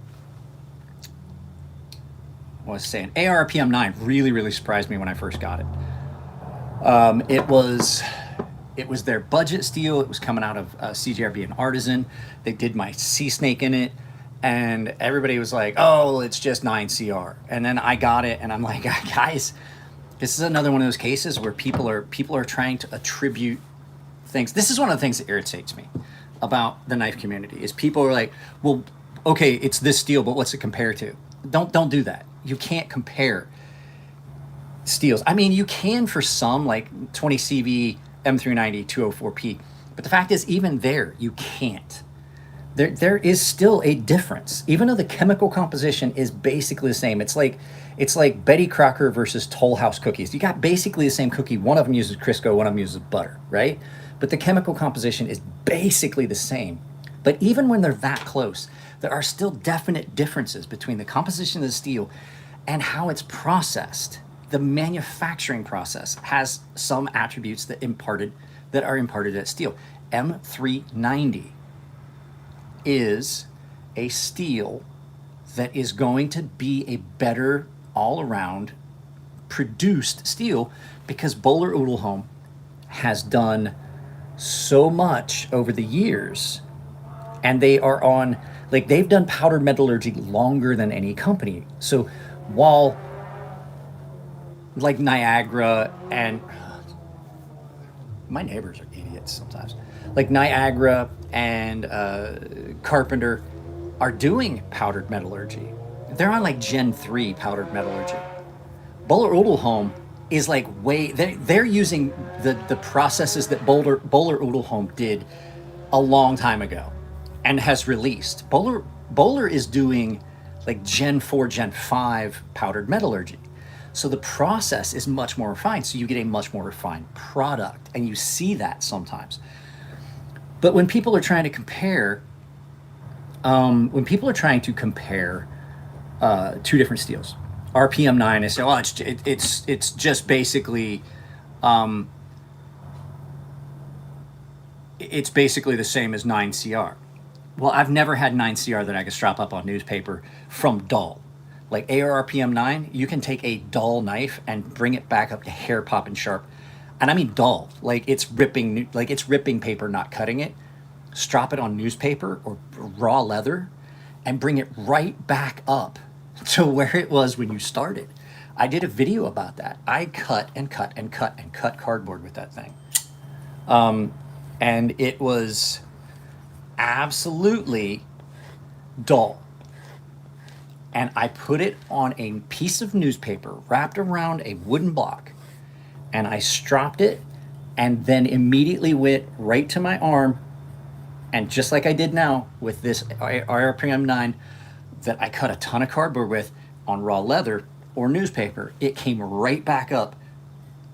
was I saying? ARPM 9 really surprised me when I first got it. It was their budget steel. It was coming out of CGRB and Artisan. They did my Sea Snake in it. And everybody was like, oh, it's just 9CR. And then I got it, and I'm like, guys, this is another one of those cases where people are trying to attribute things. This is one of the things that irritates me about the knife community, is people are like, well, okay, it's this steel, but what's it compared to? Don't do that. You can't compare steels. I mean, you can for some, like 20CV M390 204P, but the fact is, even there, you can't. There is still a difference, even though the chemical composition is basically the same. It's like Betty Crocker versus Toll House cookies. You got basically the same cookie. One of them uses Crisco, one of them uses butter, right? But the chemical composition is basically the same. But even when they're that close, there are still definite differences between the composition of the steel and how it's processed. The manufacturing process has some attributes that are imparted at steel. M390 is a steel that is going to be a better all-around produced steel because Böhler Udelholm has done so much over the years, and they are on, like, they've done powder metallurgy longer than any company. So while like Niagara and my neighbors are idiots sometimes, like Niagara and Carpenter are doing powdered metallurgy. They're on like Gen 3 powdered metallurgy. Böhler Udelholm is like they're using the processes that Böhler Udelholm did a long time ago and has released. Böhler is doing like Gen 4, Gen 5 powdered metallurgy. So the process is much more refined, so you get a much more refined product, and you see that sometimes. But when people are trying to compare, two different steels, RPM9, they say, oh, it's just basically, it's basically the same as 9CR. Well, I've never had 9CR that I could strap up on newspaper from dull. Like ARPM9, you can take a dull knife and bring it back up to hair popping sharp. And I mean dull, like it's ripping paper, not cutting it. Strap it on newspaper or raw leather and bring it right back up to where it was when you started. I did a video about that. I cut cardboard with that thing. And it was absolutely dull. And I put it on a piece of newspaper wrapped around a wooden block, and I stropped it, and then immediately went right to my arm, and just like I did now with this RPM9 that I cut a ton of cardboard with on raw leather or newspaper, it came right back up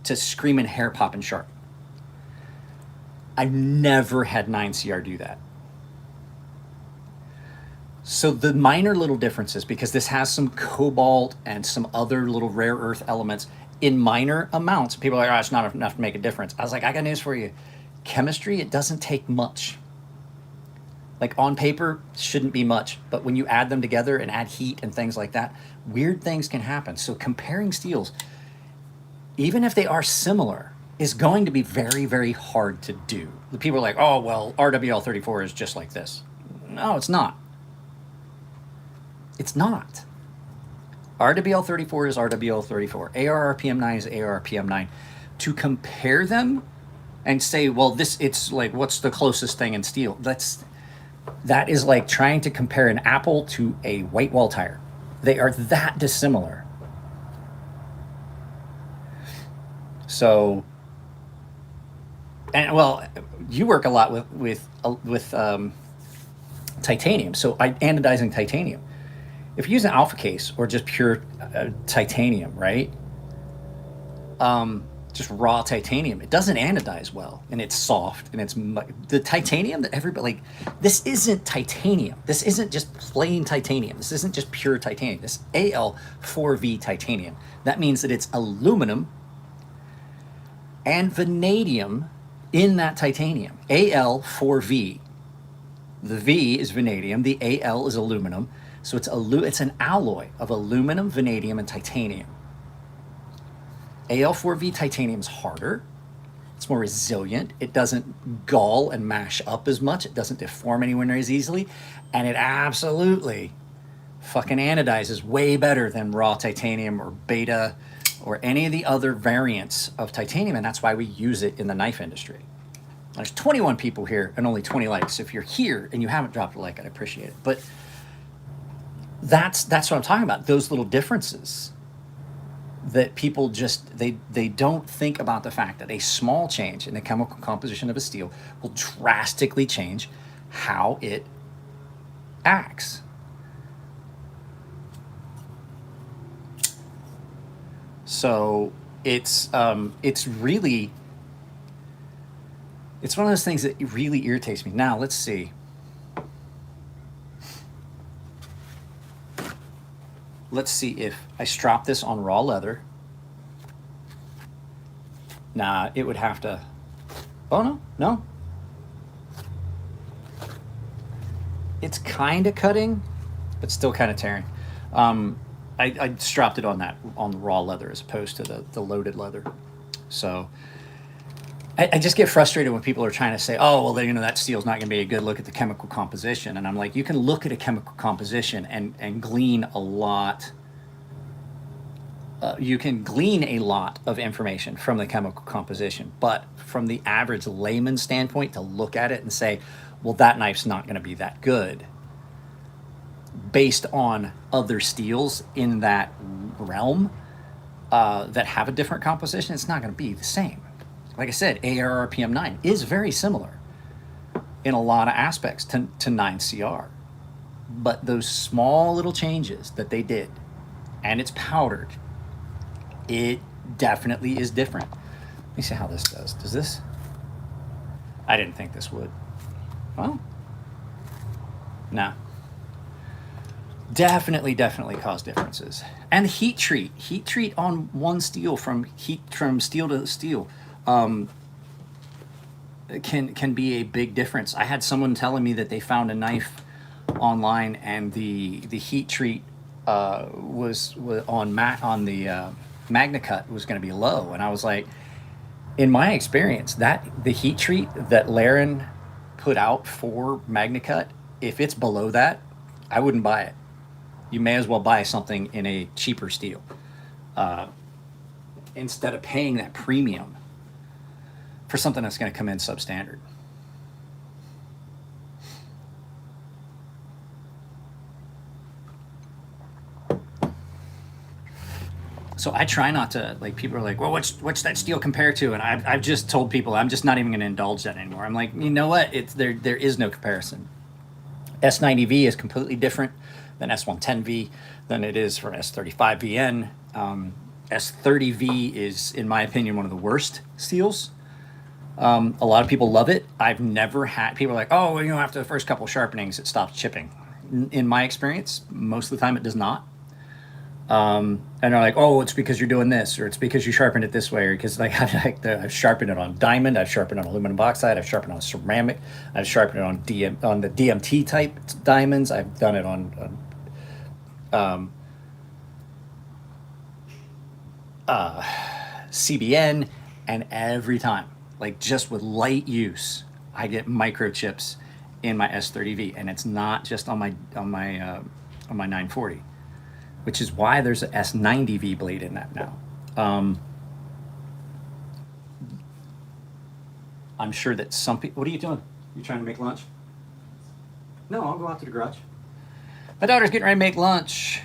to screaming hair popping sharp. I've never had 9CR do that. So the minor little differences, because this has some cobalt and some other little rare earth elements in minor amounts. People are like, oh, it's not enough to make a difference. I was like, I got news for you. Chemistry, it doesn't take much. Like on paper, shouldn't be much. But when you add them together and add heat and things like that, weird things can happen. So comparing steels, even if they are similar, is going to be very, very hard to do. The people are like, oh, well, RWL34 is just like this. No, it's not. It's not. RWL34 is RWL34. ARRPM9 is ARRPM9. To compare them and say, well, it's like, what's the closest thing in steel? That is like trying to compare an apple to a white wall tire. They are that dissimilar. So, and well, you work a lot with titanium. So anodizing titanium. If you use an alpha case or just pure titanium, right? Just raw titanium, it doesn't anodize well, and it's soft, and it's the titanium that everybody like. This isn't titanium. This isn't just plain titanium. This isn't just pure titanium. This Al4V titanium. That means that it's aluminum and vanadium in that titanium. Al4V. The V is vanadium. The Al is aluminum. So it's an alloy of aluminum, vanadium, and titanium. Al4V titanium is harder. It's more resilient. It doesn't gall and mash up as much. It doesn't deform anywhere near as easily. And it absolutely fucking anodizes way better than raw titanium or beta or any of the other variants of titanium. And that's why we use it in the knife industry. There's 21 people here and only 20 likes. If you're here and you haven't dropped a like, I'd appreciate it. But That's what I'm talking about. Those little differences that people just they don't think about, the fact that a small change in the chemical composition of a steel will drastically change how it acts. So it's really, it's one of those things that really irritates me. Now let's see. Let's see if I strop this on raw leather. Nah, it would have to. Oh no, no. It's kind of cutting, but still kind of tearing. I stropped it on the raw leather as opposed to the loaded leather. So I just get frustrated when people are trying to say, oh, well, that steel's not going to be a good look at the chemical composition. And I'm like, you can look at a chemical composition and glean a lot. You can glean a lot of information from the chemical composition. But from the average layman standpoint, to look at it and say, well, that knife's not going to be that good, based on other steels in that realm that have a different composition, it's not going to be the same. Like I said, ARRPM 9 is very similar in a lot of aspects to 9CR. But those small little changes that they did, and it's powdered, it definitely is different. Let me see how this does. Does this? I didn't think this would. Well, no. Definitely cause differences. And heat treat on one steel from steel to steel can be a big difference. I had someone telling me that they found a knife online and the heat treat was on the MagnaCut was going to be low, and I was like, in my experience, that the heat treat that Laren put out for MagnaCut, if it's below that, I wouldn't buy it. You may as well buy something in a cheaper steel instead of paying that premium for something that's going to come in substandard. So I try not to, like, people are like, well, what's that steel compared to? And I've just told people I'm just not even going to indulge that anymore. I'm like, you know what? There is no comparison. S90V is completely different than S110V than it is for S35VN. S30V is, in my opinion, one of the worst steels. A lot of people love it. I've never had, people are like, oh, after the first couple sharpenings, it stops chipping. In my experience, most of the time it does not. And they're like, oh, it's because you're doing this, or it's because you sharpened it this way, or because I've sharpened it on diamond, I've sharpened it on aluminum bauxite, I've sharpened it on ceramic, I've sharpened it on the DMT type diamonds, I've done it on CBN, and every time, like, just with light use, I get microchips in my S30V, and it's not just on my 940. Which is why there's a S90V blade in that now. I'm sure that some people... What are you doing? You trying to make lunch? No, I'll go out to the garage. My daughter's getting ready to make lunch.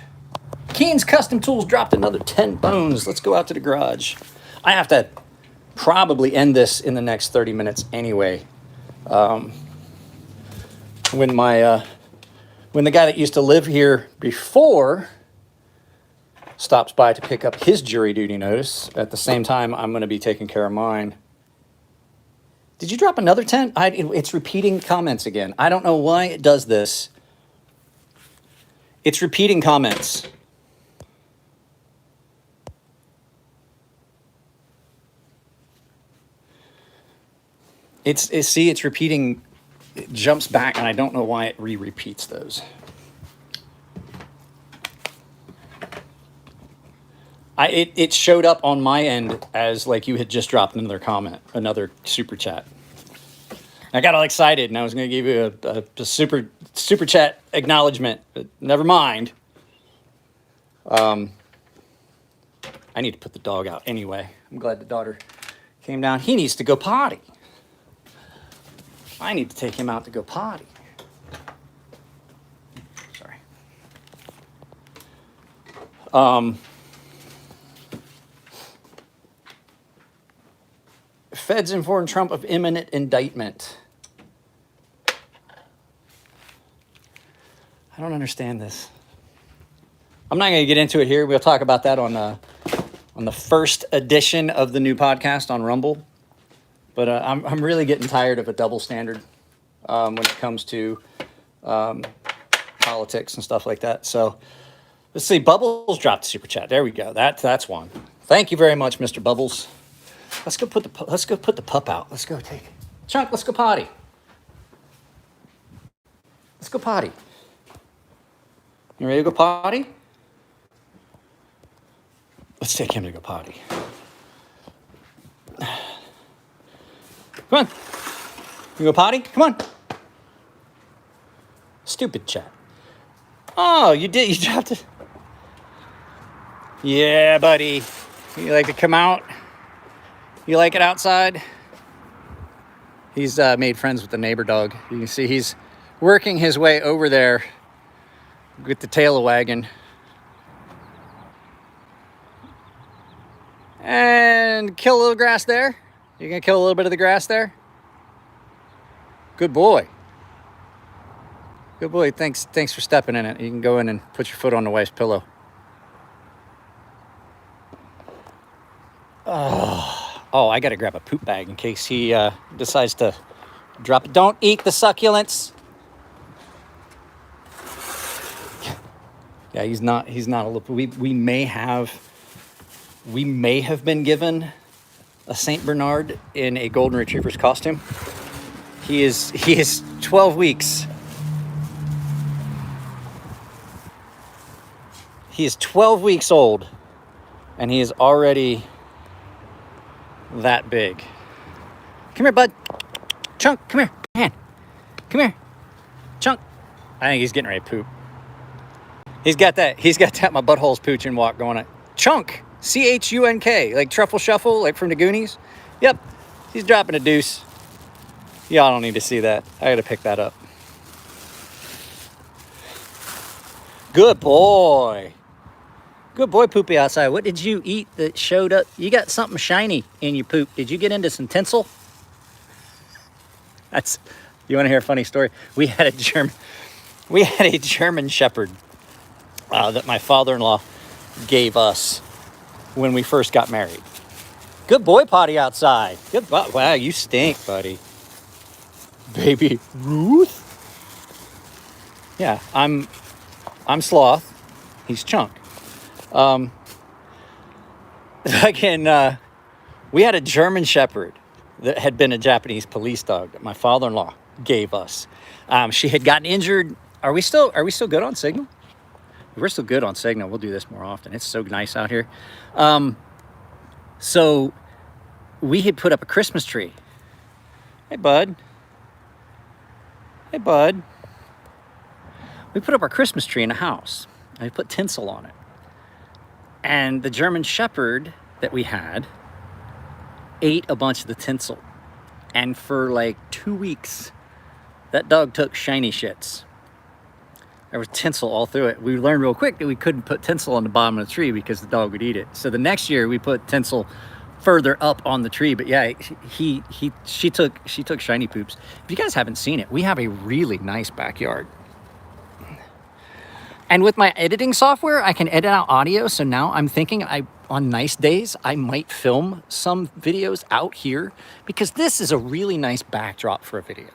Keen's Custom Tools dropped another 10 bones. Let's go out to the garage. I have to probably end this in the next 30 minutes anyway. When the guy that used to live here before stops by to pick up his jury duty notice, at the same time I'm going to be taking care of mine. Did you drop another 10? It's repeating comments again. I don't know why it does this. It's repeating comments. It's repeating. It jumps back, and I don't know why it repeats those. It showed up on my end as like you had just dropped another comment, another super chat. I got all excited, and I was going to give you a super chat acknowledgement, but never mind. I need to put the dog out anyway. I'm glad the daughter came down. He needs to go potty. I need to take him out to go potty. Sorry. Feds inform Trump of imminent indictment. I don't understand this. I'm not going to get into it here. We'll talk about that on the first edition of the new podcast on Rumble. But I'm really getting tired of a double standard when it comes to politics and stuff like that. So let's see. Bubbles dropped the super chat. There we go. That's one. Thank you very much, Mr. Bubbles. Let's go put the pup out. Let's go take it. Chunk, let's go potty. Let's go potty. You ready to go potty? Let's take him to go potty. Come on. You go potty? Come on. Stupid chat. Oh, you did. You dropped it. Yeah, buddy. You like to come out? You like it outside? He's made friends with the neighbor dog. You can see he's working his way over there with the tail wagging. And kill a little grass there. You gonna kill a little bit of the grass there? Good boy. Good boy. Thanks for stepping in it. You can go in and put your foot on the wife's pillow. Oh, I gotta grab a poop bag in case he decides to drop it. Don't eat the succulents. Yeah, he's not a little. We may have been given a Saint Bernard in a golden retriever's costume. He is 12 weeks. He is 12 weeks old, and he is already that big. Come here, bud. Chunk, come here. Man, come here. Chunk. I think he's getting ready to poop. He's got that my butthole's pooching walk going on. Chunk. C-H-U-N-K. Like Truffle Shuffle, like from the Goonies. Yep. He's dropping a deuce. Y'all don't need to see that. I gotta pick that up. Good boy. Good boy, Poopy outside. What did you eat that showed up? You got something shiny in your poop. Did you get into some tinsel? You want to hear a funny story? We had a German Shepherd that my father-in-law gave us when we first got married. Good boy, Potty outside. Good boy. Wow, you stink, buddy. Baby Ruth. Yeah, I'm Sloth. He's Chunk. We had a German Shepherd that had been a Japanese police dog that my father-in-law gave us. She had gotten injured. Are we still good on signal? We're still good on signal. We'll do this more often. It's so nice out here. So we had put up a Christmas tree. Hey, bud. Hey, bud. We put up our Christmas tree in a house. And we put tinsel on it. And the German Shepherd that we had ate a bunch of the tinsel. And for like 2 weeks, that dog took shiny shits. There was tinsel all through it. We learned real quick that we couldn't put tinsel on the bottom of the tree because the dog would eat it. So the next year we put tinsel further up on the tree. But yeah, she took shiny poops. If you guys haven't seen it, we have a really nice backyard. And with my editing software, I can edit out audio. So now I'm thinking on nice days, I might film some videos out here because this is a really nice backdrop for a video.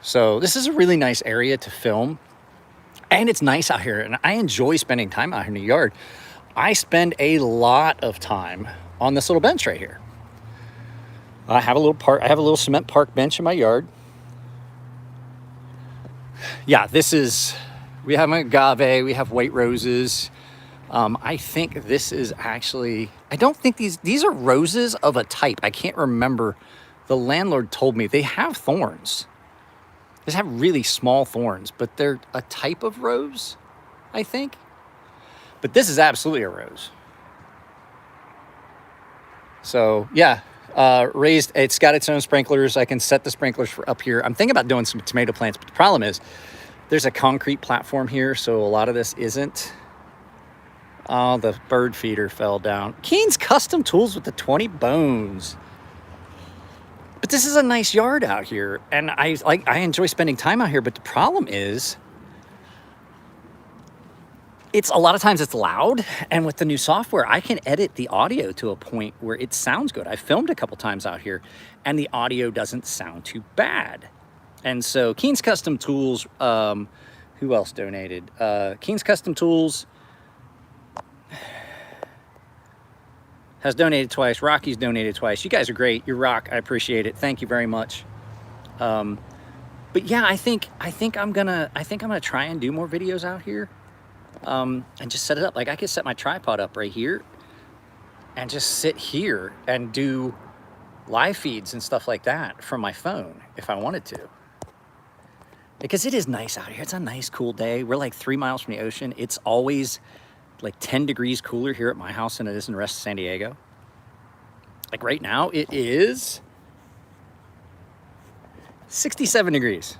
So this is a really nice area to film. And it's nice out here. And I enjoy spending time out here in the yard. I spend a lot of time on this little bench right here. I have a little cement park bench in my yard. Yeah, we have agave, we have white roses. I think this is actually, I don't think these are roses of a type. I can't remember. The landlord told me they have thorns. They have really small thorns, but they're a type of rose, I think. But this is absolutely a rose. So yeah, Raised, it's got its own sprinklers. I can set the sprinklers for up here. I'm thinking about doing some tomato plants, but the problem is there's a concrete platform here, so a lot of this isn't. Oh, the bird feeder fell down. Keen's Custom Tools with the 20 bones. But this is a nice yard out here, and I enjoy spending time out here, but the problem is it's a lot of times it's loud, and with the new software, I can edit the audio to a point where it sounds good. I filmed a couple times out here, and the audio doesn't sound too bad. And so Keen's Custom Tools, who else donated? Keen's Custom Tools has donated twice. Rocky's donated twice. You guys are great. You're rock. I appreciate it. Thank you very much. But yeah, I think I'm gonna try and do more videos out here. And just set it up. Like I could set my tripod up right here and just sit here and do live feeds and stuff like that from my phone if I wanted to. Because it is nice out here. It's a nice, cool day. We're like 3 miles from the ocean. It's always like 10 degrees cooler here at my house than it is in the rest of San Diego. Like right now, it is 67 degrees.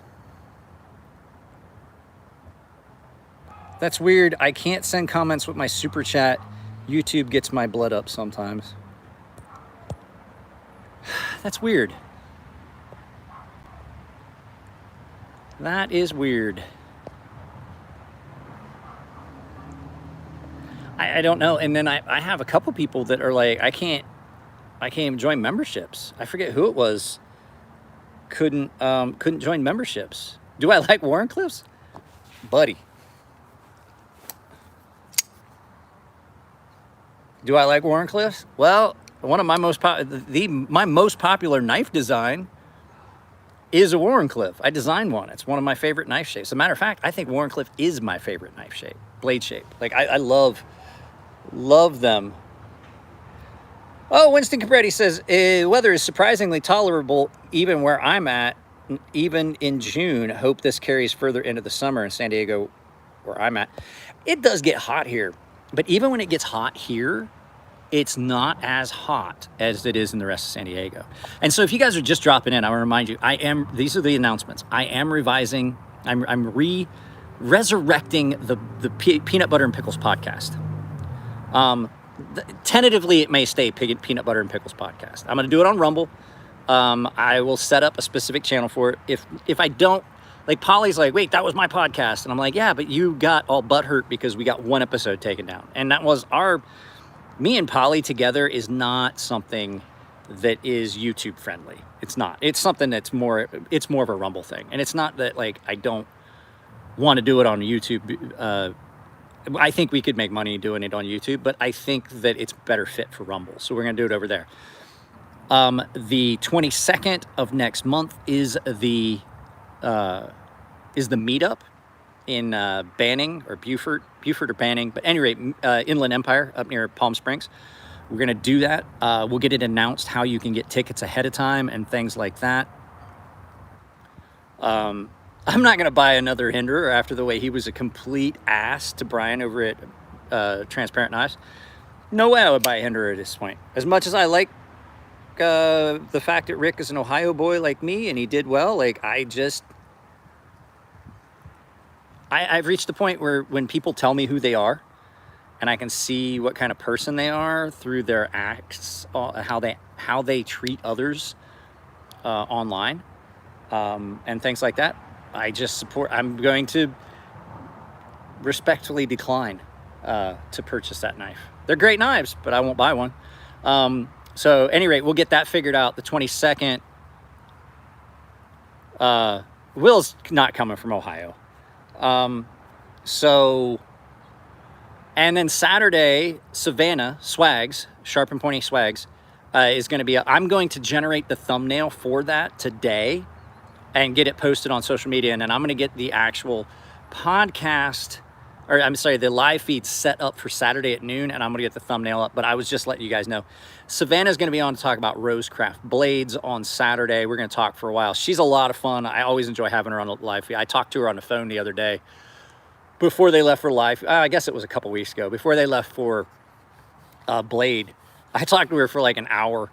That's weird. I can't send comments with my super chat. YouTube gets my blood up sometimes. That's weird. That is weird. I don't know. And then I have a couple people that are like, I can't even join memberships. I forget who it was. Couldn't join memberships. Do I like Warrencliffs? Buddy. Do I like Warrencliffs? Well, one of my most popular knife design is a Warrencliff. I designed one. It's one of my favorite knife shapes. As a matter of fact, I think Warrencliff is my favorite knife shape, blade shape. Like I love them. Oh, Winston Capretti says weather is surprisingly tolerable even where I'm at, even in June. Hope this carries further into the summer in San Diego, where I'm at. It does get hot here, but even when it gets hot here, it's not as hot as it is in the rest of San Diego. And so if you guys are just dropping in, I want to remind you, these are the announcements. I am revising, I'm resurrecting the Peanut Butter and Pickles podcast. Tentatively, it may stay Peanut Butter and Pickles podcast. I'm going to do it on Rumble. I will set up a specific channel for it. If I don't, like Polly's like, wait, that was my podcast. And I'm like, yeah, but you got all butthurt because we got one episode taken down. And that was me and Polly together is not something that is YouTube friendly. It's not. It's something that's more of a Rumble thing. And it's not that like I don't want to do it on YouTube. I think we could make money doing it on YouTube, but I think that it's better fit for Rumble. So we're going to do it over there. The 22nd of next month is the meetup in Banning or Beaufort or Banning, but at any rate, Inland Empire up near Palm Springs. We're going to do that. We'll get it announced how you can get tickets ahead of time and things like that. I'm not going to buy another Hinderer after the way he was a complete ass to Brian over at Transparent Knives. No way I would buy a Hinderer at this point. As much as I like the fact that Rick is an Ohio boy like me and he did well, like I've reached the point where when people tell me who they are and I can see what kind of person they are through their acts, how they treat others online and things like that, I just support. I'm going to respectfully decline to purchase that knife. They're great knives, but I won't buy one. So at any rate, we'll get that figured out. The 22nd, Will's not coming from Ohio. And then Saturday, Savannah Swags, Sharp and Pointy Swags, is going to be, I'm going to generate the thumbnail for that today and get it posted on social media. And then I'm going to get the actual podcast, or I'm sorry, the live feed set up for Saturday at noon, and I'm going to get the thumbnail up. But I was just letting you guys know, Savannah's going to be on to talk about Rosecraft blades on Saturday. We're going to talk for a while. She's a lot of fun. I always enjoy having her on the live feed. I talked to her on the phone the other day before they left for live. I guess it was a couple weeks ago. Before they left for Blade, I talked to her for like an hour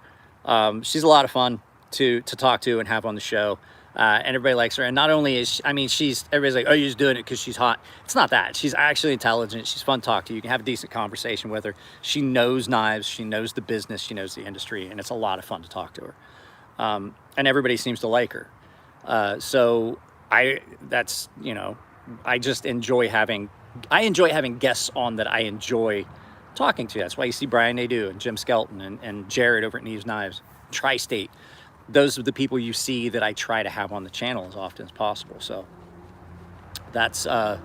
She's a lot of fun to talk to and have on the show. And everybody likes her. And not only is she, I mean, everybody's like, oh, you're just doing it because she's hot. It's not that. She's actually intelligent. She's fun to talk to. You can have a decent conversation with her. She knows knives. She knows the business. She knows the industry. And it's a lot of fun to talk to her. And everybody seems to like her. So that's, you know, I enjoy having guests on that I enjoy talking to. That's why you see Brian Nadeau and Jim Skelton and Jared over at Neves Knives, Tri-State. Those are the people you see that I try to have on the channel as often as possible. So that's, no,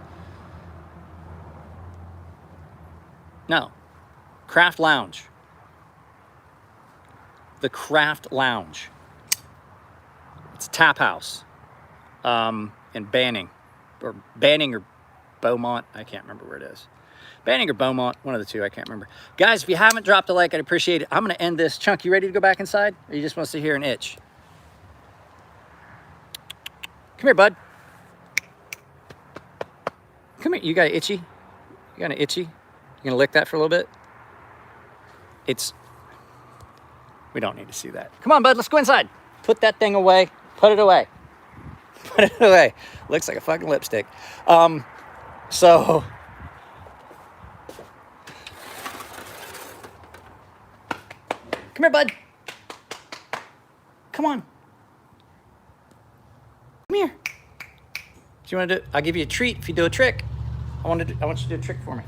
Craft Lounge. The Craft Lounge. It's a tap house in Banning or Beaumont. I can't remember where it is. Banning or Beaumont, one of the two, I can't remember. Guys, if you haven't dropped a like, I'd appreciate it. I'm going to end this. Chunk, you ready to go back inside? Or you just want to sit here and itch? Come here, bud. Come here. You got an itchy? You got an itchy? You going to lick that for a little bit? We don't need to see that. Come on, bud. Let's go inside. Put that thing away. Put it away. Put it away. Looks like a fucking lipstick. So... Come here, bud. Come on. Come here. Do you want to do? I'll give you a treat if you do a trick. I want you to do a trick for me.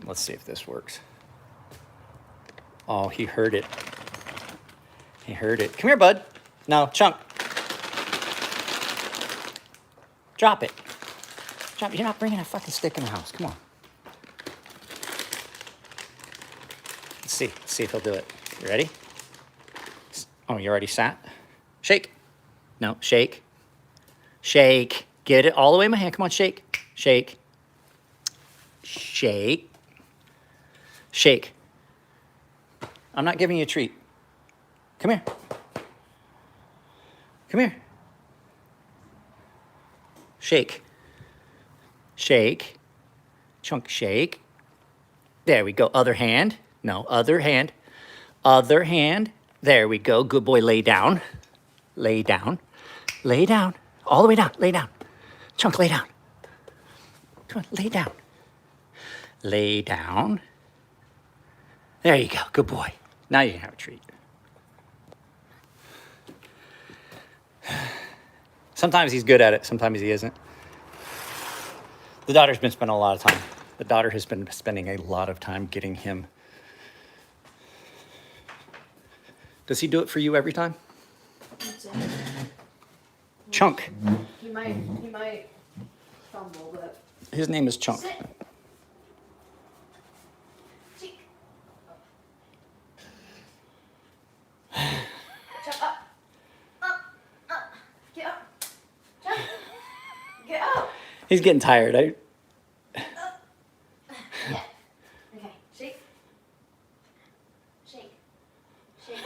Let's see if this works. Oh, he heard it. He heard it. Come here, bud. No, Chunk. Drop it. Drop it. You're not bringing a fucking stick in the house. Come on. Let's see if he'll do it. You ready? Oh, you already sat? Shake. No, shake. Shake. Get it all the way in my hand. Come on, shake. Shake. Shake. Shake. I'm not giving you a treat. Come here. Come here. Shake. Shake. Chunk, shake. There we go. Other hand. No, other hand. Other hand. There we go. Good boy. Lay down. Lay down. Lay down. All the way down. Lay down. Chunk, lay down. Come on, lay down. Lay down. There you go. Good boy. Now you can have a treat. Sometimes he's good at it. Sometimes he isn't. The daughter's been spending a lot of time. The daughter has been spending a lot of time getting him. Does he do it for you every time? Chunk. He might fumble, but... His name is Chunk. Sit. Cheek. Jump up. Up. Get up. Jump. Get up. He's getting tired. Yeah. Okay. Shake. Shake. Shake.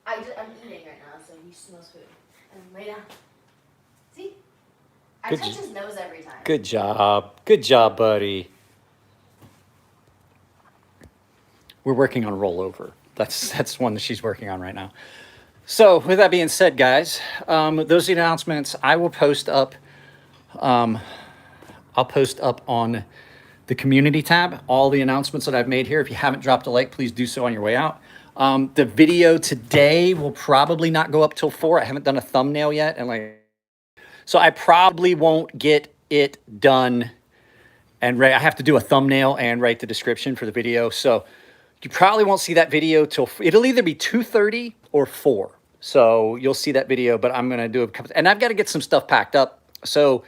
I'm eating right now, so he smells food. And lay down. See? I touch his nose every time. Good job. Good job, buddy. We're working on rollover. That's one that she's working on right now. So with that being said, guys, those are the announcements. I will post up. I'll post up on the community tab all the announcements that I've made here. If you haven't dropped a like, please do so on your way out. The video today will probably not go up till 4. I haven't done a thumbnail yet, and so I probably won't get it done. And I have to do a thumbnail and write the description for the video. So you probably won't see that video till it'll either be 2:30 or 4. So you'll see that video, but I'm gonna do a couple, and I've got to get some stuff packed up. So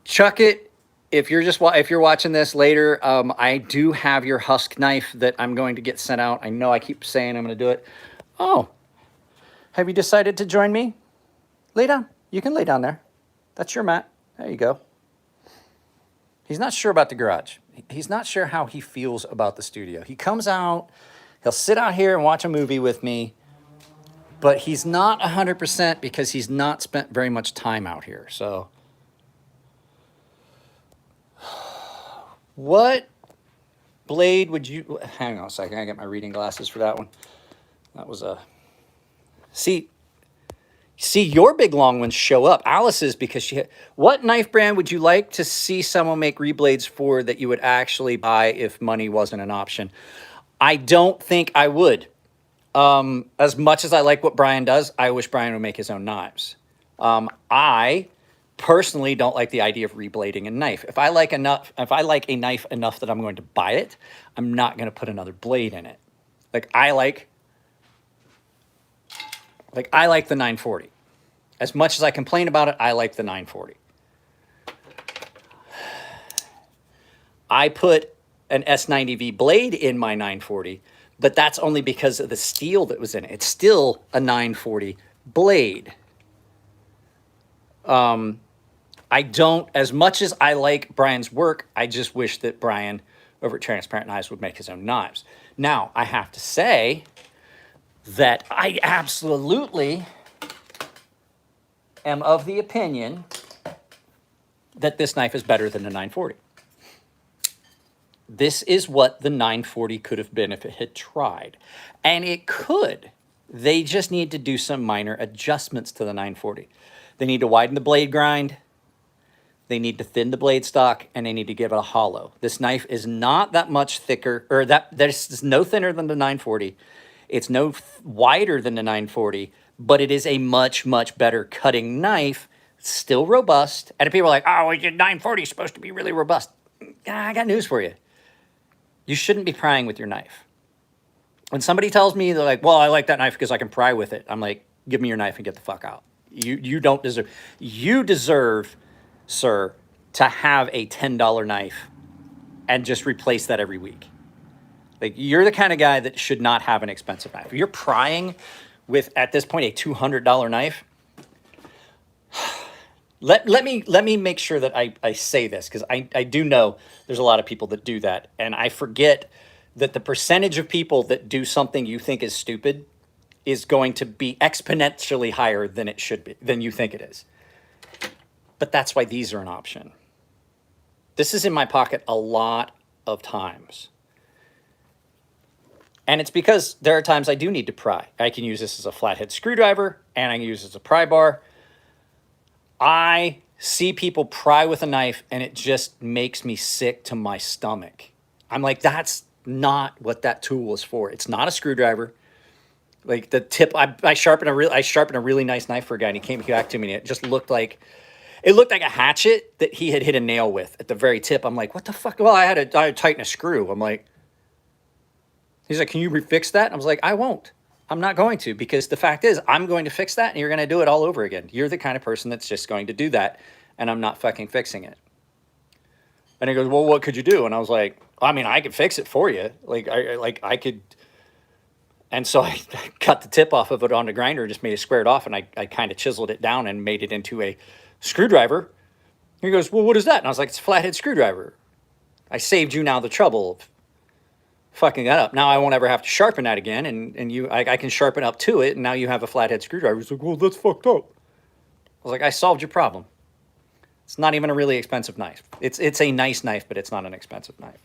chuck it. If you're watching this later, I do have your husk knife that I'm going to get sent out. I know I keep saying I'm going to do it. Oh, have you decided to join me? Lay down. You can lay down there. That's your mat. There you go. He's not sure about the garage. He's not sure how he feels about the studio. He comes out, he'll sit out here and watch a movie with me, but he's not 100% because he's not spent very much time out here. So... blade would you, hang on a second, I get my reading glasses for that one. That was a, see, your big long ones show up. Alice's, because what knife brand would you like to see someone make reblades for that you would actually buy if money wasn't an option? I don't think I would. As much as I like what Brian does, I wish Brian would make his own knives. I personally don't like the idea of reblading a knife. If I like a knife enough that I'm going to buy it, I'm not going to put another blade in it. I like the 940. As much as I complain about it, I like the 940. I put an S90V blade in my 940, but that's only because of the steel that was in it. It's still a 940 blade. I don't, as much as I like Brian's work, I just wish that Brian over at Transparent Knives would make his own knives. Now, I have to say that I absolutely am of the opinion that this knife is better than the 940. This is what the 940 could have been if it had tried. And it could. They just need to do some minor adjustments to the 940. They need to widen the blade grind. They need to thin the blade stock, and they need to give it a hollow. This knife is not that much thicker, or there's no thinner than the 940. It's no wider than the 940, but it is a much, much better cutting knife, still robust. And people are like, oh, your 940 is supposed to be really robust. I got news for you. You shouldn't be prying with your knife. When somebody tells me, they're like, well, I like that knife because I can pry with it, I'm like, give me your knife and get the fuck out. You don't deserve, you deserve, sir, to have a $10 knife and just replace that every week. You're the kind of guy that should not have an expensive knife. If you're prying with, at this point, a $200 knife, let me make sure that I say this, because I do know there's a lot of people that do that, and I forget that the percentage of people that do something you think is stupid is going to be exponentially higher than it should be, than you think it is. But that's why these are an option. This is in my pocket a lot of times. And it's because there are times I do need to pry. I can use this as a flathead screwdriver, and I can use it as a pry bar. I see people pry with a knife, and it just makes me sick to my stomach. I'm like, that's not what that tool was for. It's not a screwdriver. The tip, I sharpened a really nice knife for a guy, and he came back to me, and it just looked like a hatchet that he had hit a nail with at the very tip. I'm like, what the fuck? Well, I had to tighten a screw. I'm like, he's like, can you refix that? I was like, I won't. I'm not going to, because the fact is, I'm going to fix that, and you're going to do it all over again. You're the kind of person that's just going to do that, and I'm not fucking fixing it. And he goes, well, what could you do? And I was like, I mean, I could fix it for you. I could. And so I cut the tip off of it on the grinder and just made it squared off, and I kind of chiseled it down and made it into a screwdriver. He goes, well, what is that? And I was like, it's a flathead screwdriver. I saved you now the trouble of fucking that up. Now I won't ever have to sharpen that again, and I can sharpen up to it, and now you have a flathead screwdriver. He's like, well, that's fucked up. I was like, I solved your problem. It's not even a really expensive knife. It's a nice knife, but it's not an expensive knife.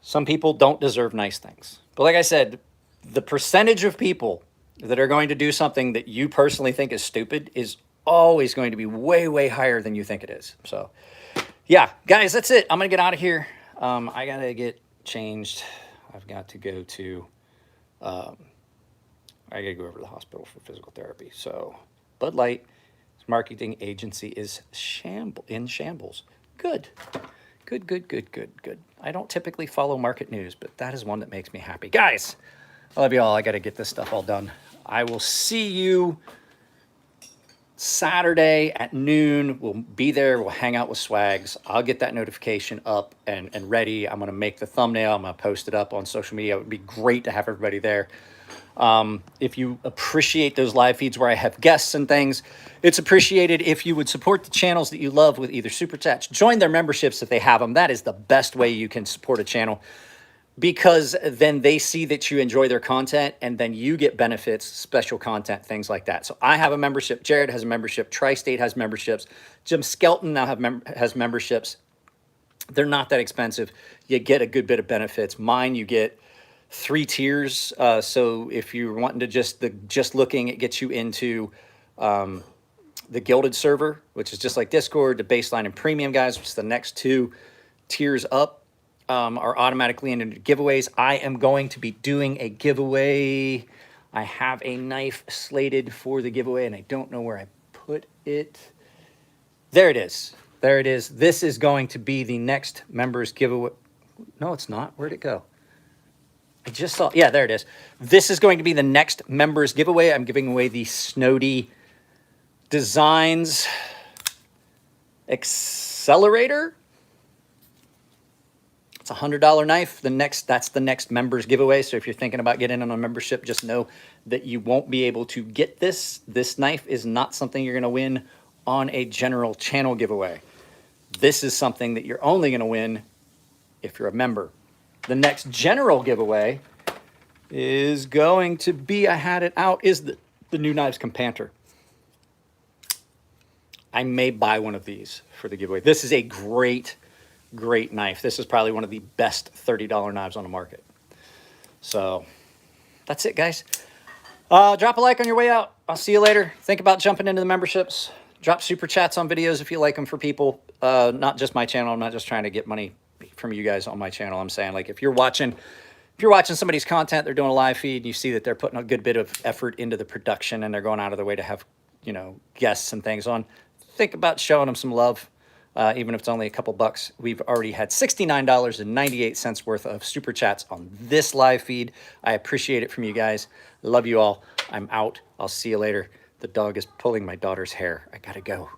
Some people don't deserve nice things. But like I said, the percentage of people that are going to do something that you personally think is stupid is always going to be way, way higher than you think it is. So, yeah, guys, that's it. I'm going to get out of here. I got to get changed. I've got to go to, I got to go over to the hospital for physical therapy. So, Bud Light marketing agency is in shambles. Good. Good. I don't typically follow market news, but that is one that makes me happy. Guys, I love you all. I got to get this stuff all done. I will see you Saturday at noon. We'll be there. We'll hang out with Swags. I'll get that notification up and ready. I'm going to make the thumbnail. I'm going to post it up on social media. It would be great to have everybody there. If you appreciate those live feeds where I have guests and things, it's appreciated if you would support the channels that you love with either super chats. Join their memberships if they have them. That is the best way you can support a channel, because then they see that you enjoy their content, and then you get benefits, special content, things like that. So I have a membership. Jared has a membership. Tri-State has memberships. Jim Skelton now has memberships. They're not that expensive. You get a good bit of benefits. Mine, you get 3 tiers. So if you're wanting to just looking, it gets you into the gilded server, which is just like Discord. The baseline and premium guys, which is the next 2 tiers up, are automatically into giveaways. I am going to be doing a giveaway. I have a knife slated for the giveaway, and I don't know where I put it. There it is. There it is. This is going to be the next members giveaway. No, it's not. Where'd it go? I just saw. Yeah, there it is. This is going to be the next members giveaway. I'm giving away the Snowdy Designs Accelerator. It's a $100 knife. That's the next members giveaway. So if you're thinking about getting on a membership, just know that you won't be able to get this. This knife is not something you're going to win on a general channel giveaway. This is something that you're only going to win if you're a member. The next general giveaway is going to be, I had it out, is the new Knives Companter. I may buy one of these for the giveaway. This is a great knife. This is probably one of the best $30 knives on the market. So that's it, guys. Drop a like on your way out. I'll see you later. Think about jumping into the memberships. Drop super chats on videos if you like them for people. Not just my channel. I'm not just trying to get money from you guys on my channel. I'm saying, like, if you're watching somebody's content, they're doing a live feed, and you see that they're putting a good bit of effort into the production and they're going out of their way to have, guests and things on, think about showing them some love. Even if it's only a couple bucks. We've already had $69.98 worth of super chats on this live feed. I appreciate it from you guys. Love you all. I'm out. I'll see you later. The dog is pulling my daughter's hair. I gotta go.